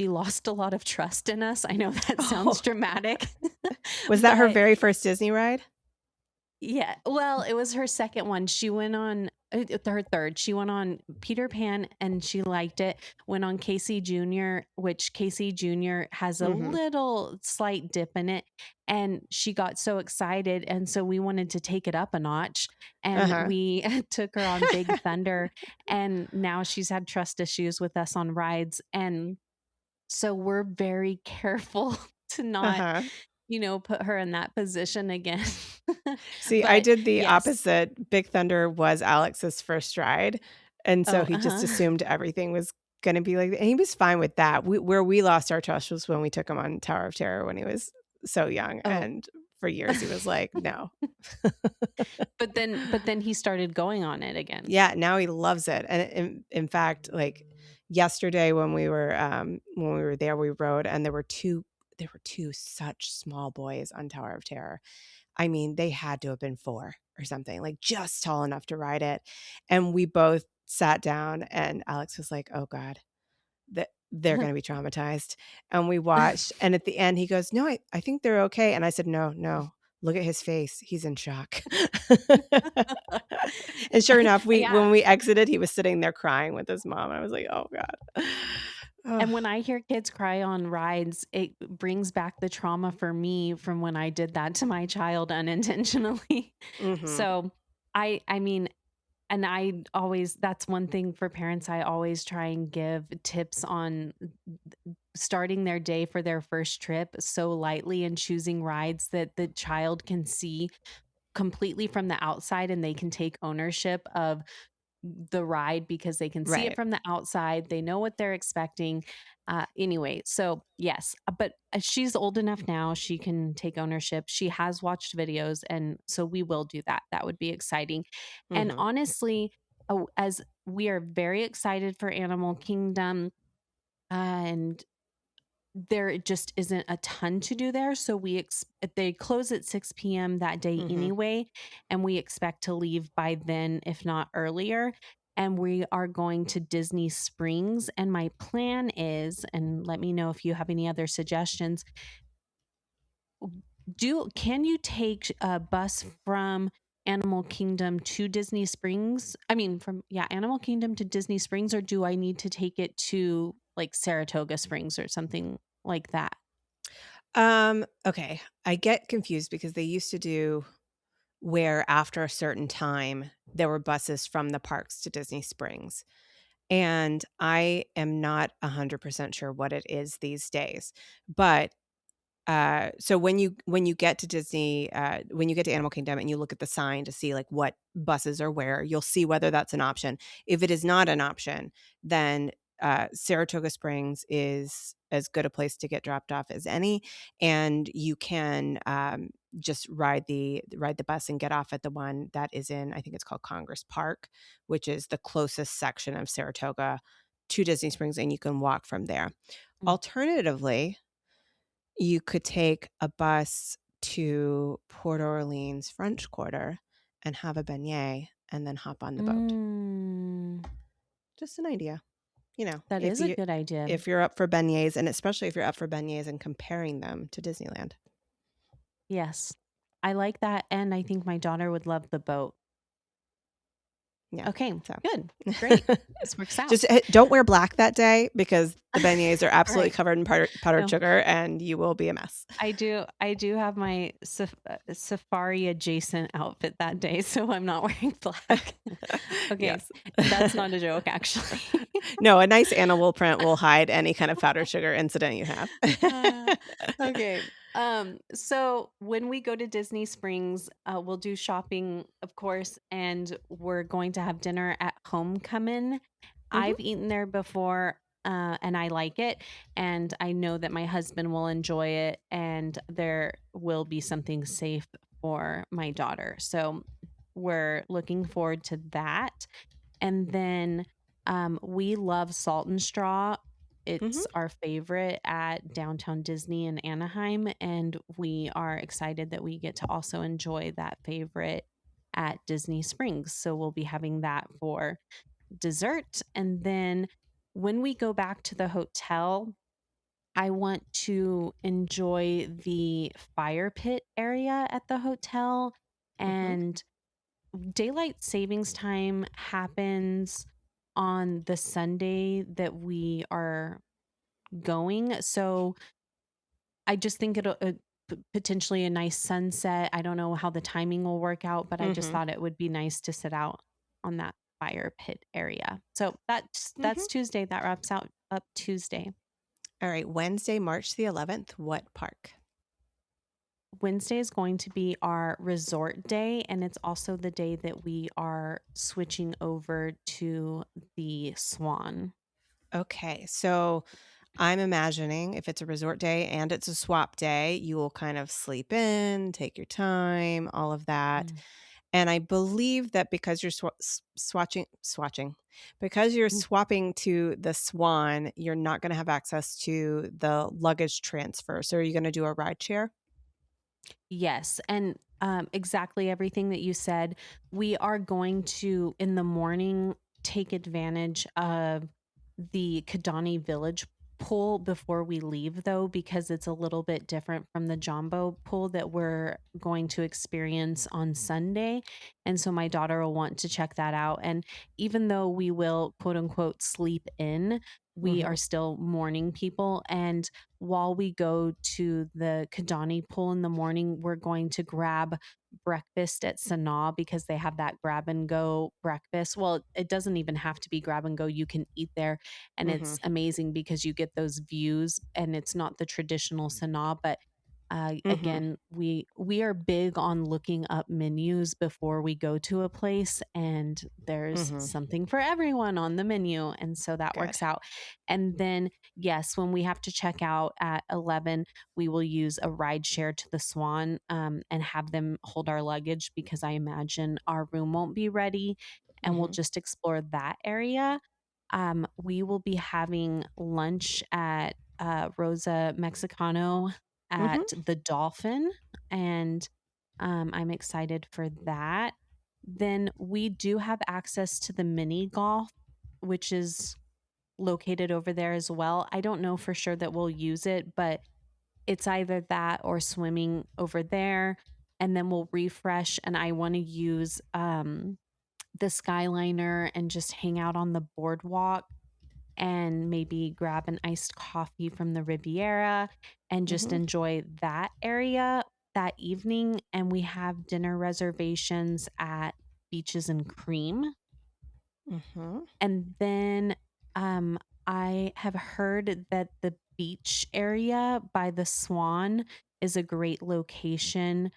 lost a lot of trust in us. I know that sounds Oh, dramatic, was that her but very first Disney ride? yeah, well, it was her second one. She went on her third. She went on Peter Pan and she liked it. Went on Casey Jr., which Casey Jr. has a Hmm. little slight dip in it. And she got so excited. And so we wanted to take it up a notch. And Uh-huh. we took her on Big Thunder. And now she's had trust issues with us on rides. And so we're very careful to not, Uh-huh. put her in that position again. See, I But did the yes. opposite. Big Thunder was Alex's first ride, and so Oh, he just uh-huh. assumed everything was gonna be like and he was fine with that. Where we lost our trust was when we took him on Tower of Terror when he was so young, Oh. and for years he was like, "No." But then he started going on it again. Yeah, now he loves it, and in fact, like, yesterday when we were there, we rode, and there were 2 such small boys on Tower of Terror. I mean, they had to have been 4 or something, like, just tall enough to ride it, and we both sat down, and Alex was like, "Oh god, they're gonna be traumatized," and we watched, and at the end, he goes, "No, I think they're okay," and I said, "No, no, look at his face, he's in shock." And sure enough, Yeah. when we exited, he was sitting there crying with his mom, I was like, "Oh god." Ugh, And when I hear kids cry on rides, it brings back the trauma for me from when I did that to my child unintentionally. mhm, So I mean, and I always, that's one thing for parents. I always try and give tips on starting their day for their first trip so lightly and choosing rides that the child can see completely from the outside and they can take ownership of the ride because they can see it right, from the outside. They know what they're expecting. Anyway, so yes, but she's old enough now. She can take ownership. She has watched videos. And so we will do that. That would be exciting. And mhm, honestly, as we are very excited for Animal Kingdom, and there just isn't a ton to do there. So they close at 6 p.m. that day mhm. anyway, and we expect to leave by then, if not earlier. And we are going to Disney Springs. And my plan is, and let me know if you have any other suggestions. Can you take a bus from Animal Kingdom to Disney Springs? I mean, from Animal Kingdom to Disney Springs, or do I need to take it to like Saratoga Springs or something like that? Okay, I get confused because they used to do where after a certain time, there were buses from the parks to Disney Springs. And I am not 100% sure what it is these days. But so when you get to when you get to Animal Kingdom and you look at the sign to see like what buses are where, you'll see whether that's an option. If it is not an option, then Saratoga Springs is as good a place to get dropped off as any, and you can just ride the bus and get off at the one that is in, I think it's called Congress Park, which is the closest section of Saratoga to Disney Springs, and you can walk from there. Mm. Alternatively, you could take a bus to Port Orleans French Quarter and have a beignet and then hop on the boat. Mm, Just an idea. You know, that is a good idea. if you're up for beignets, and especially if you're up for beignets and comparing them to Disneyland. Yes. I like that. And I think my daughter would love the boat. Yeah. Okay, So good. Great. This works out. just don't wear black that day because the beignets are All absolutely right. covered in powdered No, sugar and you will be a mess. I do have my safari adjacent outfit that day, so I'm not wearing black. Okay. Yes. That's not a joke, actually. No, a nice animal print will hide any kind of powdered sugar incident you have. Uh, okay. So when we go to Disney Springs, we'll do shopping, of course, and we're going to have dinner at Homecoming. Mhm. I've eaten there before, and I like it, and I know that my husband will enjoy it, and there will be something safe for my daughter. So we're looking forward to that. And then we love Salt and Straw. Mhm. It's our favorite at Downtown Disney in Anaheim. And we are excited that we get to also enjoy that favorite at Disney Springs. So we'll be having that for dessert. And then when we go back to the hotel, I want to enjoy the fire pit area at the hotel. Mhm. And daylight savings time happens on the Sunday that we are going. So I just think it'll potentially a nice sunset. I don't know how the timing will work out, but I just Mhm. thought it would be nice to sit out on that fire pit area. So that's Mhm. Tuesday. That wraps out up Tuesday. All right, Wednesday, March the 11th, what park? Wednesday is going to be our resort day, and it's also the day that we are switching over to the Swan. Okay. So I'm imagining if it's a resort day and it's a swap day, you will kind of sleep in, take your time, all of that. Mm. And I believe that because you're because you're Mm. swapping to the Swan, you're not going to have access to the luggage transfer. So are you going to do a ride share? Yes, and exactly everything that you said. We are going to, in the morning, take advantage of the Kidani Village pool before we leave, though, because it's a little bit different from the Jambo pool that we're going to experience on Sunday. And so my daughter will want to check that out. And even though we will, quote unquote, sleep in, we Mm-hmm. are still morning people. And while we go to the Kidani pool in the morning, we're going to grab breakfast at Sanaa because they have that grab and go breakfast. Well, it doesn't even have to be grab and go. You can eat there, and Mm-hmm. it's amazing because you get those views, and it's not the traditional Sanaa, but Mm-hmm. again, we are big on looking up menus before we go to a place, and there's Mm-hmm. something for everyone on the menu, and so that Good. works out. And then, yes, when we have to check out at 11, we will use a ride share to the Swan, and have them hold our luggage because I imagine our room won't be ready, and we'll Mm-hmm. just explore that area. We will be having lunch at Rosa Mexicano Mm-hmm. at the Dolphin, and I'm excited for that. Then we do have access to the mini golf, which is located over there as well. I don't know for sure that we'll use it, but it's either that or swimming over there. And then we'll refresh. And I want to use the Skyliner and just hang out on the boardwalk and maybe grab an iced coffee from the Riviera and just Mm-hmm. enjoy that area that evening. And we have dinner reservations at Beaches and Cream. Mm-hmm. And then I have heard that the beach area by the Swan is a great location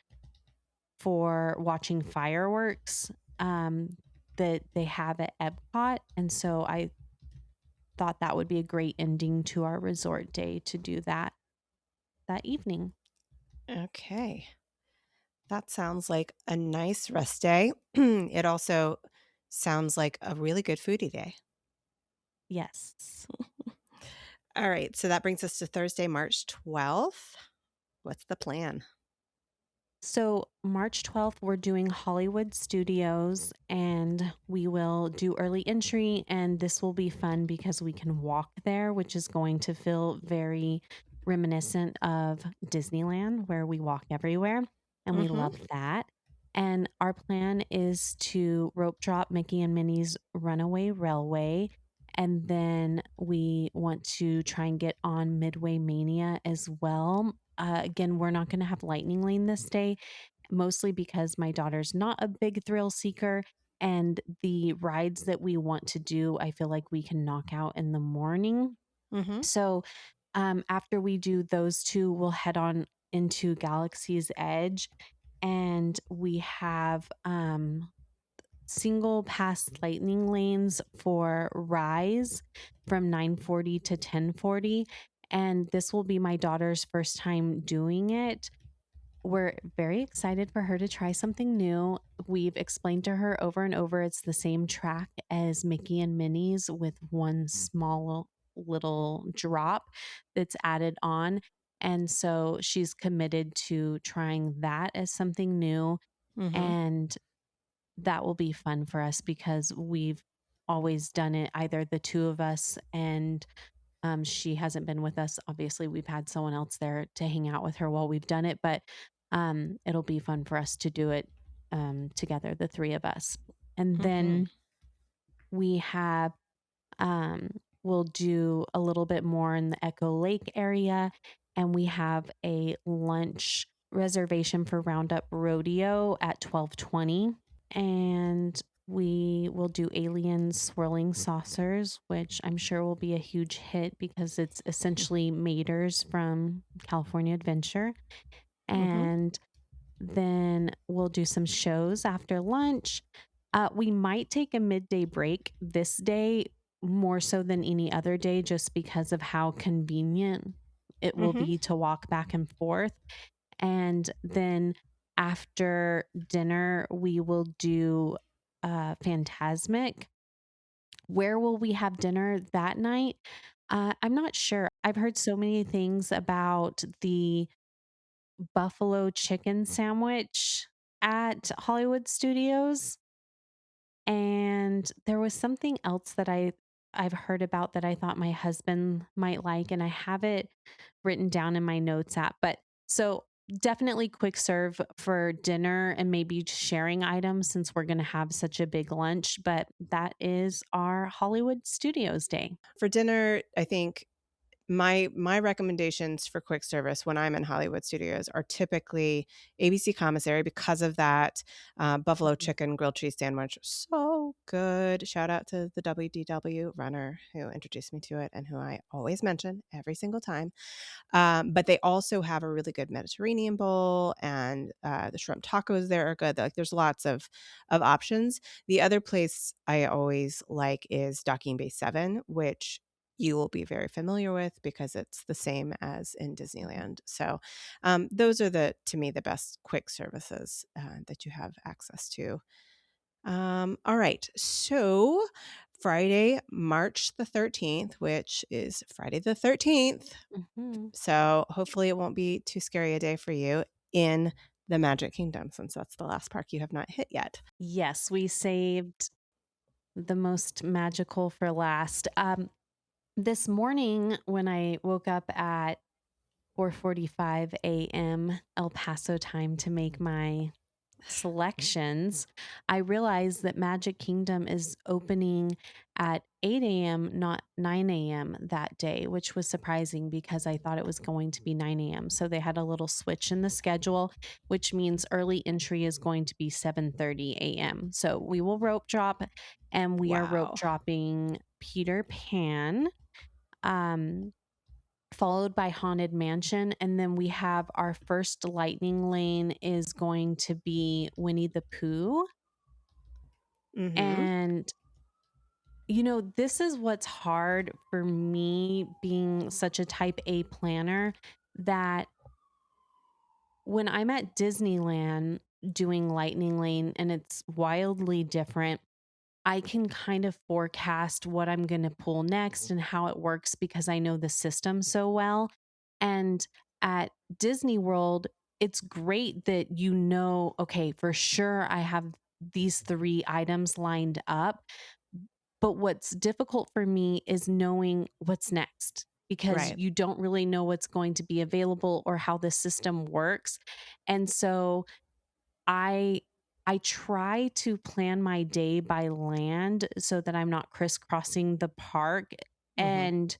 for watching fireworks that they have at Epcot. And so I thought that would be a great ending to our resort day to do that evening. Okay. That sounds like a nice rest day. It also sounds like a really good foodie day. Yes. All right. So that brings us to Thursday, March 12th. What's the plan? So, March 12th, we're doing Hollywood Studios and we will do early entry. And this will be fun because we can walk there, which is going to feel very reminiscent of Disneyland, where we walk everywhere. And we Mm-hmm. love that. And our plan is to rope drop Mickey and Minnie's Runaway Railway. And then we want to try and get on Midway Mania as well. Again, we're not going to have Lightning Lane this day, mostly because my daughter's not a big thrill seeker. And the rides that we want to do, I feel like we can knock out in the morning. Mm-hmm. So after we do those two, we'll head on into Galaxy's Edge. And we have single pass lightning lanes for Rise from 9:40 to 10:40, and this will be my daughter's first time doing it. We're very excited for her to try something new. We've explained to her over and over it's the same track as Mickey and Minnie's with one small little drop that's added on. And so she's committed to trying that as something new. Mm-hmm. And that will be fun for us because we've always done it either the two of us, and she hasn't been with us. Obviously, we've had someone else there to hang out with her while we've done it, but it'll be fun for us to do it together, the three of us. And Mm-hmm. then we have um, we'll do a little bit more in the Echo Lake area, and we have a lunch reservation for Roundup Rodeo at 12:20, and we will do Alien Swirling Saucers, which I'm sure will be a huge hit because it's essentially Maters from California Adventure. Mm-hmm. And then we'll do some shows after lunch. We might take a midday break this day more so than any other day, just because of how convenient it will Mm-hmm. be to walk back and forth. And then after dinner, we will do Phantasmic. Where will we have dinner that night? I'm not sure. I've heard so many things about the buffalo chicken sandwich at Hollywood Studios. And there was something else that I've heard about that I thought my husband might like, and I have it written down in my notes app. But so definitely quick serve for dinner and maybe sharing items since we're going to have such a big lunch. But that is our Hollywood Studios day. For dinner, I think my recommendations for quick service when I'm in Hollywood Studios are typically ABC commissary because of that buffalo Mhm. chicken grilled cheese sandwich. So good. Shout out to the WDW runner who introduced me to it and who I always mention every single time. But they also have a really good Mediterranean bowl, and the shrimp tacos there are good. Like there's lots of options. The other place I always like is Docking Bay 7, which you will be very familiar with because it's the same as in Disneyland. So those are to me the best quick services that you have access to. All right. So Friday, March the 13th, which is Friday the 13th. Mhm. So hopefully it won't be too scary a day for you in the Magic Kingdom, since that's the last park you have not hit yet. Yes, we saved the most magical for last. This morning when I woke up at 4:45 a.m. El Paso time to make my selections, I realized that Magic Kingdom is opening at 8 a.m., not 9 a.m. that day, which was surprising because I thought it was going to be 9 a.m. So they had a little switch in the schedule, which means early entry is going to be 7:30 a.m. So we will rope drop, and we are rope Wow. dropping Peter Pan. Um, Followed by Haunted Mansion. And then we have our first lightning lane is going to be Winnie the Pooh. Mm-hmm. And, this is what's hard for me being such a type A planner, that when I'm at Disneyland doing lightning lane and it's wildly different, I can kind of forecast what I'm going to pull next and how it works because I know the system so well. And at Disney World, it's great that okay, for sure I have these three items lined up. But what's difficult for me is knowing what's next because Right. you don't really know what's going to be available or how the system works. And so I I try to plan my day by land so that I'm not crisscrossing the park. Mm-hmm. And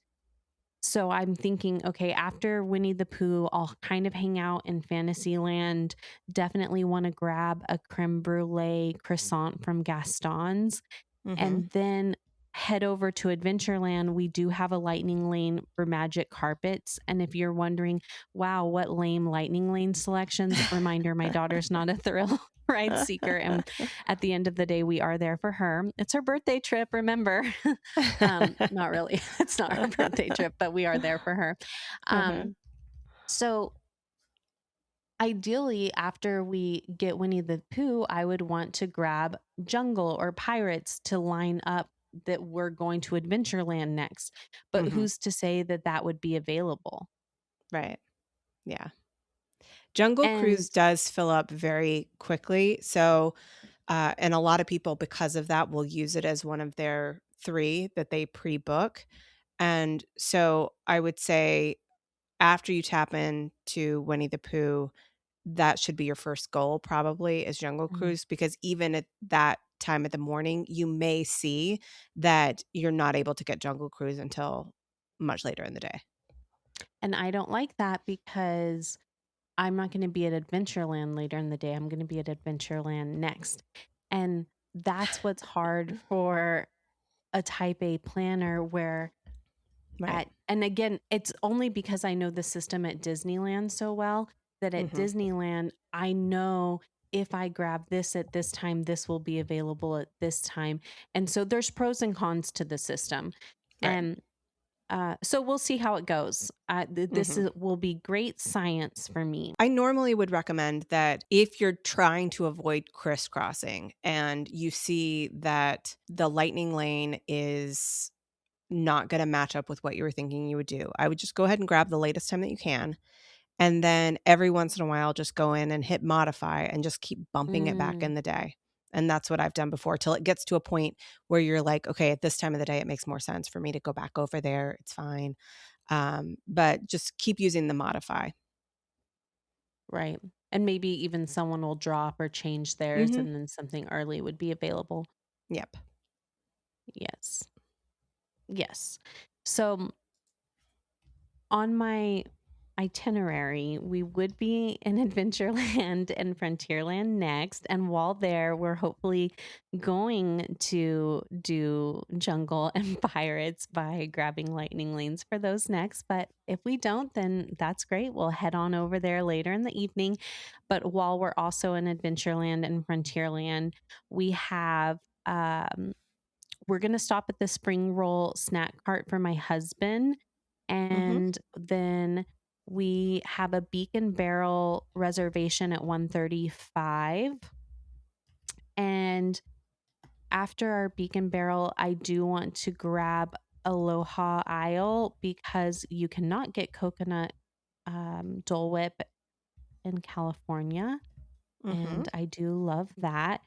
so I'm thinking, okay, after Winnie the Pooh, I'll kind of hang out in Fantasyland. Definitely want to grab a creme brulee croissant from Gaston's Mm-hmm. and then head over to Adventureland. We do have a lightning lane for magic carpets. And if you're wondering, wow, what lame lightning lane selections, reminder, my daughter's not a thrill ride seeker. And at the end of the day, we are there for her. It's her birthday trip, remember? Not really. It's not her birthday trip, but we are there for her. Uh-huh. Um, so ideally, after we get Winnie the Pooh, I would want to grab Jungle or Pirates to line up that we're going to Adventureland next. But Mm-hmm. who's to say that that would be available? Right. Yeah. Jungle And Cruise does fill up very quickly. So, and a lot of people, because of that, will use it as one of their three that they pre book. And so I would say after you tap into Winnie the Pooh, that should be your first goal probably is Jungle mm, Cruise, because even at that time of the morning, you may see that you're not able to get Jungle Cruise until much later in the day. and I don't like that because I'm not going to be at Adventureland later in the day. I'm going to be at Adventureland next. And that's what's hard for a type A planner where Right. and again, it's only because I know the system at Disneyland so well. that at Mhm. Disneyland, I know if I grab this at this time, this will be available at this time. And so there's pros and cons to the system. Right. And so we'll see how it goes. This Mhm. will be great science for me. I normally would recommend that if you're trying to avoid crisscrossing and you see that the lightning lane is not gonna match up with what you were thinking you would do, I would just go ahead and grab the latest time that you can, and then every once in a while, just go in and hit modify and just keep bumping it back Mm, in the day. And that's what I've done before till it gets to a point where you're like, "Okay, at this time of the day, it makes more sense for me to go back over there. It's fine." But just keep using the modify. right. And maybe even someone will drop or change theirs Mhm. and then something early would be available. Yep. Yes. Yes. So on my itinerary, we would be in Adventureland and Frontierland next. And while there, we're hopefully going to do Jungle and Pirates by grabbing Lightning Lanes for those next. But if we don't, then that's great. We'll head on over there later in the evening. But while we're also in Adventureland and Frontierland, we have we're going to stop at the spring roll snack cart for my husband. Mhm. And then we have a Beacon Barrel reservation at 1:35. And after our Beacon Barrel, I do want to grab Aloha Isle because you cannot get coconut Dole Whip in California. Mhm. And I do love that.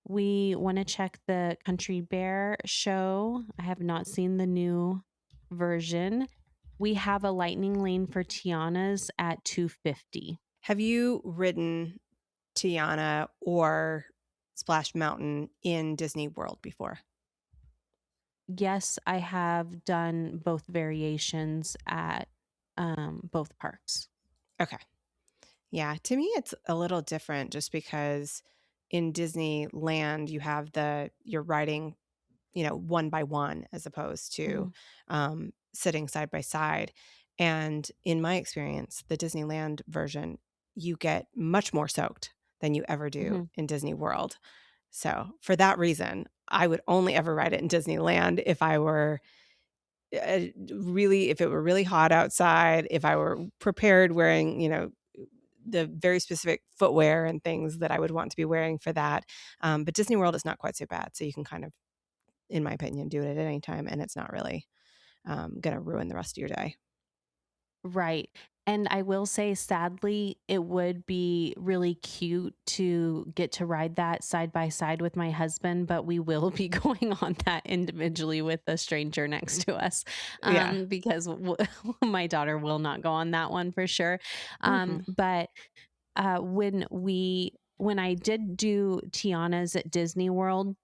We want to check the Country Bear show. I have not seen the new version. We have a lightning lane for Tiana's at 250. Have you ridden Tiana or Splash Mountain in Disney World before? Yes, I have done both variations at both parks. Okay. Yeah, to me it's a little different just because in Disneyland you have you're riding, one by one as opposed to Hmm. sitting side by side. And in my experience, the Disneyland version, you get much more soaked than you ever do Hmm. in Disney World. So for that reason, I would only ever ride it in Disneyland if I were if it were really hot outside, if I were prepared wearing, the very specific footwear and things that I would want to be wearing for that. But Disney World is not quite so bad. So you can kind of, in my opinion, do it at any time and it's not really going to ruin the rest of your day. Right. And I will say, sadly, it would be really cute to get to ride that side by side with my husband, but we will be going on that individually with a stranger next to us Yeah. because my daughter will not go on that one for sure. Hmm. But when I did do Tiana's at Disney World,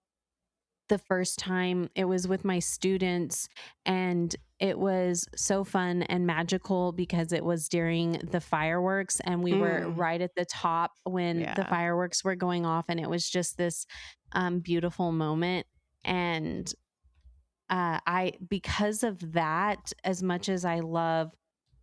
the first time it was with my students, and it was so fun and magical because it was during the fireworks and we were Mm, right at the top when the yeah. fireworks were going off, and it was just this beautiful moment. And I because of that, as much as I love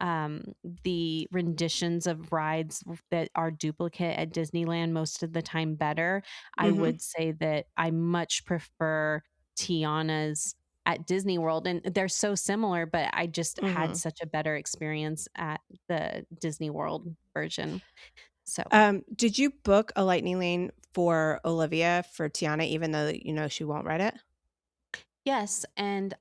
um the renditions of rides that are duplicate at Disneyland most of the time better, I Hmm. would say that I much prefer Tiana's at Disney World, and they're so similar, but I just had Hmm. such a better experience at the Disney World version. So Did you book a lightning lane for Olivia for Tiana, even though she won't ride it? yes, and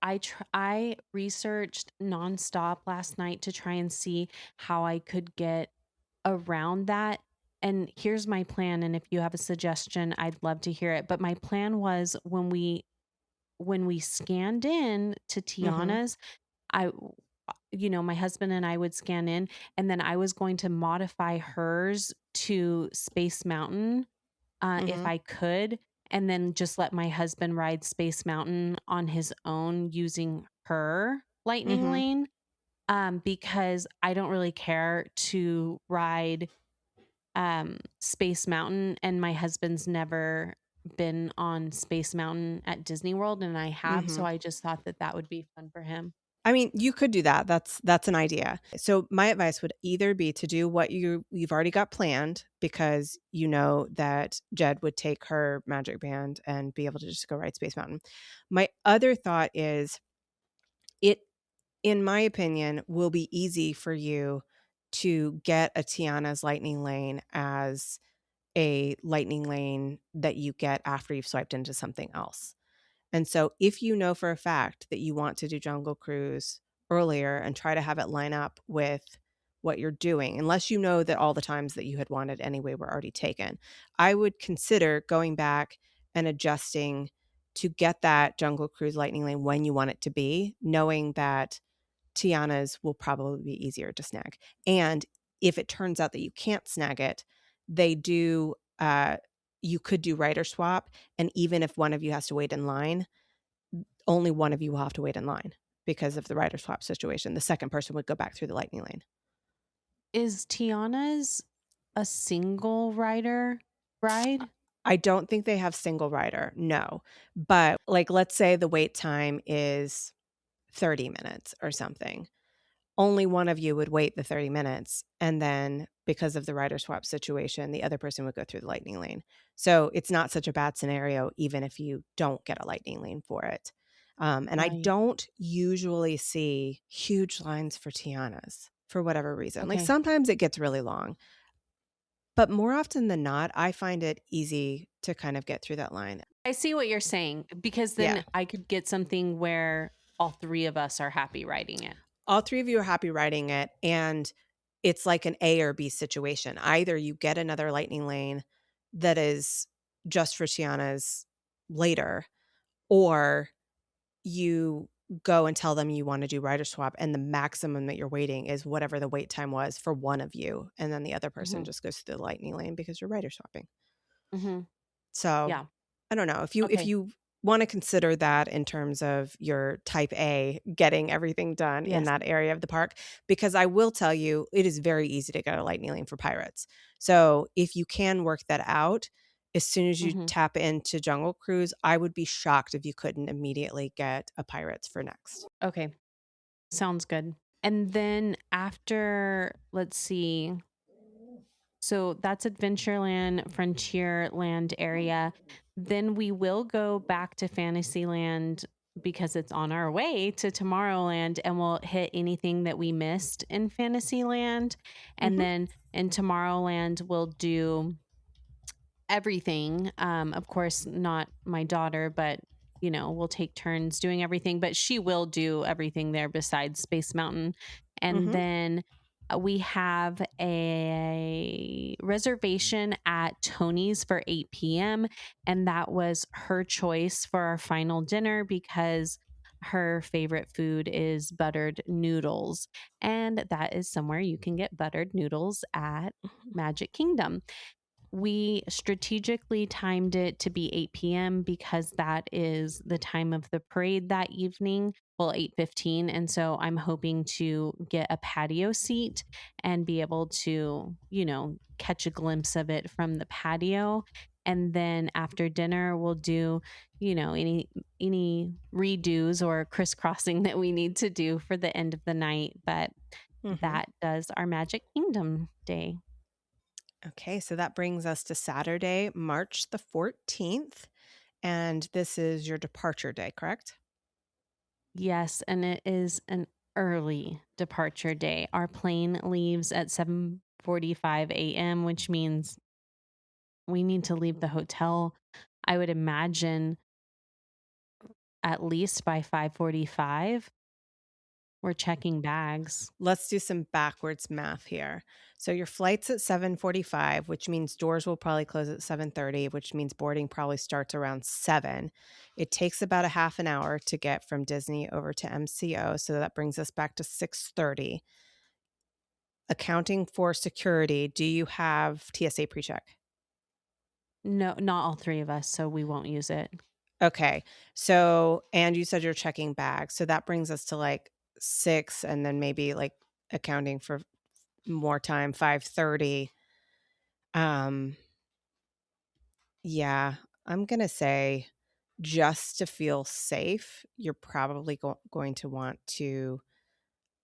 I researched nonstop last night to try and see how I could get around that. And here's my plan, and if you have a suggestion, I'd love to hear it. But my plan was when we scanned in to Hmm. Tiana's, I my husband and I would scan in, and then I was going to modify hers to Space Mountain if Hmm. I could, and then just let my husband ride Space Mountain on his own using her lightning Hmm. lane. Because I don't really care to ride Space Mountain, and my husband's never been on Space Mountain at Disney World, and I have, so Hmm. I just thought that that would be fun for him. I mean, you could do that. That's an idea. So my advice would either be to do what you've already got planned because you know that Jed would take her magic band and be able to just go ride Space Mountain. My other thought is it, in my opinion, will be easy for you to get a Tiana's Lightning Lane as a lightning lane that you get after you've swiped into something else. And so if you know for a fact that you want to do Jungle Cruise earlier and try to have it line up with what you're doing, unless you know that all the times that you had wanted anyway were already taken, I would consider going back and adjusting to get that Jungle Cruise lightning lane when you want it to be, knowing that Tiana's will probably be easier to snag. And if it turns out that you can't snag it, they do you could do rider swap, and even if one of you has to wait in line, only one of you will have to wait in line because of the rider swap situation. The second person would go back through the lightning lane. Is Tiana's a single rider ride? I don't think they have single rider, no. But like let's say the wait time is 30 minutes or something. Only one of you would wait the 30 minutes, and then because of the rider swap situation, the other person would go through the lightning lane. So it's not such a bad scenario, even if you don't get a lightning lane for it. And I Right. don't usually see huge lines for Tianas for whatever reason. Like Okay. sometimes it gets really long, but more often than not, I find it easy to kind of get through that line. I see what you're saying because Yeah. then I could get something where all three of us are happy riding it. All three of you are happy riding it, and it's like an A or B situation. Either you get another lightning lane that is just for Tiana's later, or you go and tell them you want to do rider swap, and the maximum that you're waiting is whatever the wait time was for one of you, and then the other person Hmm. just goes through the lightning lane because you're rider swapping. Hmm. So, Yeah. I don't know, if Okay. you wanna consider that in terms of your type A, getting everything done in Yes. that area of the park, because I will tell you, it is very easy to get a lightning lane for pirates. So, if you can work that out, as soon as you Hmm. tap into Jungle Cruise, I would be shocked if you couldn't immediately get a Pirates for next. Okay. Sounds good. And then after, let's see. So that's Adventureland, Frontierland area. Then we will go back to Fantasyland because it's on our way to Tomorrowland and we'll hit anything that we missed in Fantasyland. And Mhm, then in Tomorrowland, we'll do everything. Of course, not my daughter, but we'll take turns doing everything, but she will do everything there besides Space Mountain. And mhm, then we have a reservation at Tony's for 8 p.m. And that was her choice for our final dinner because her favorite food is buttered noodles. And that is somewhere you can get buttered noodles at Magic Kingdom. We strategically timed it to be 8 p.m. because that is the time of the parade that evening. Well, 8:15, and so I'm hoping to get a patio seat and be able to, catch a glimpse of it from the patio. And then after dinner, we'll do, any redos or crisscrossing that we need to do for the end of the night. But mhm. that does our Magic Kingdom day. Okay, so that brings us to Saturday, March the 14th, and this is your departure day, correct? Yes, and it is an early departure day. Our plane leaves at 7:45 a.m., which means we need to leave the hotel, I would imagine, at least by 5:45. We're checking bags. Let's do some backwards math here. So your flight's at 7:45, which means doors will probably close at 7:30, which means boarding probably starts around 7. It takes about a half an hour to get from Disney over to MCO, so that brings us back to 6:30. Accounting for security, do you have TSA PreCheck? No, not all three of us, so we won't use it. Okay. So, and you said you're checking bags, so that brings us to like 6 and then maybe like accounting for more time, 5:30. Um, yeah, I'm gonna say just to feel safe, you're probably going to want to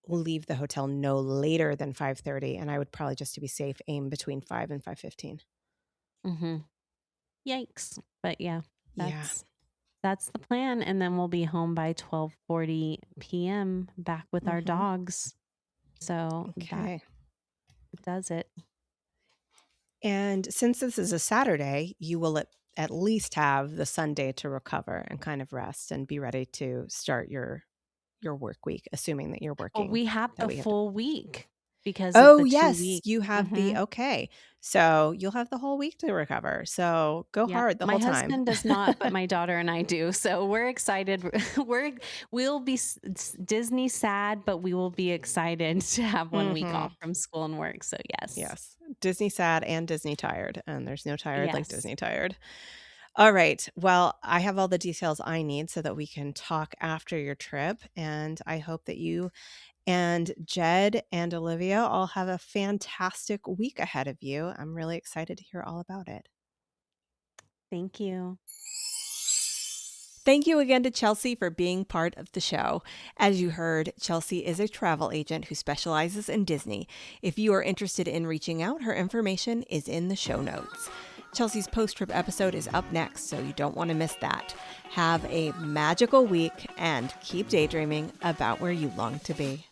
leave the hotel no later than 5:30, and I would probably, just to be safe, aim between 5 and 5:15. Mm-hmm. Yikes. But yeah, Yeah. that's the plan. And then we'll be home by 12:40 p.m. back with our Mm-hmm. dogs. So that Okay. does it. And since this is a Saturday, you will at least have the Sunday to recover and kind of rest and be ready to start your work week, assuming that you're Well, working we have that the week. full week because of Oh, the two yes, week. you have Mm-hmm. okay. So you'll have the whole week to recover. So go Yep. hard the My whole time. husband does not, but my daughter and I do. So we're excited. We'll be Disney sad, but we will be excited to have 1 week Mm-hmm. off from school and work. So yes. Yes. Disney sad and Disney tired. And there's no tired like Yes. Disney tired. All right. Well, I have all the details I need so that we can talk after your trip. And I hope that you and Jed and Olivia all have a fantastic week ahead of you. I'm really excited to hear all about it. Thank you. Thank you again to Chelsea for being part of the show. As you heard, Chelsea is a travel agent who specializes in Disney. If you are interested in reaching out, her information is in the show notes. Chelsea's post-trip episode is up next, so you don't want to miss that. Have a magical week and keep daydreaming about where you long to be.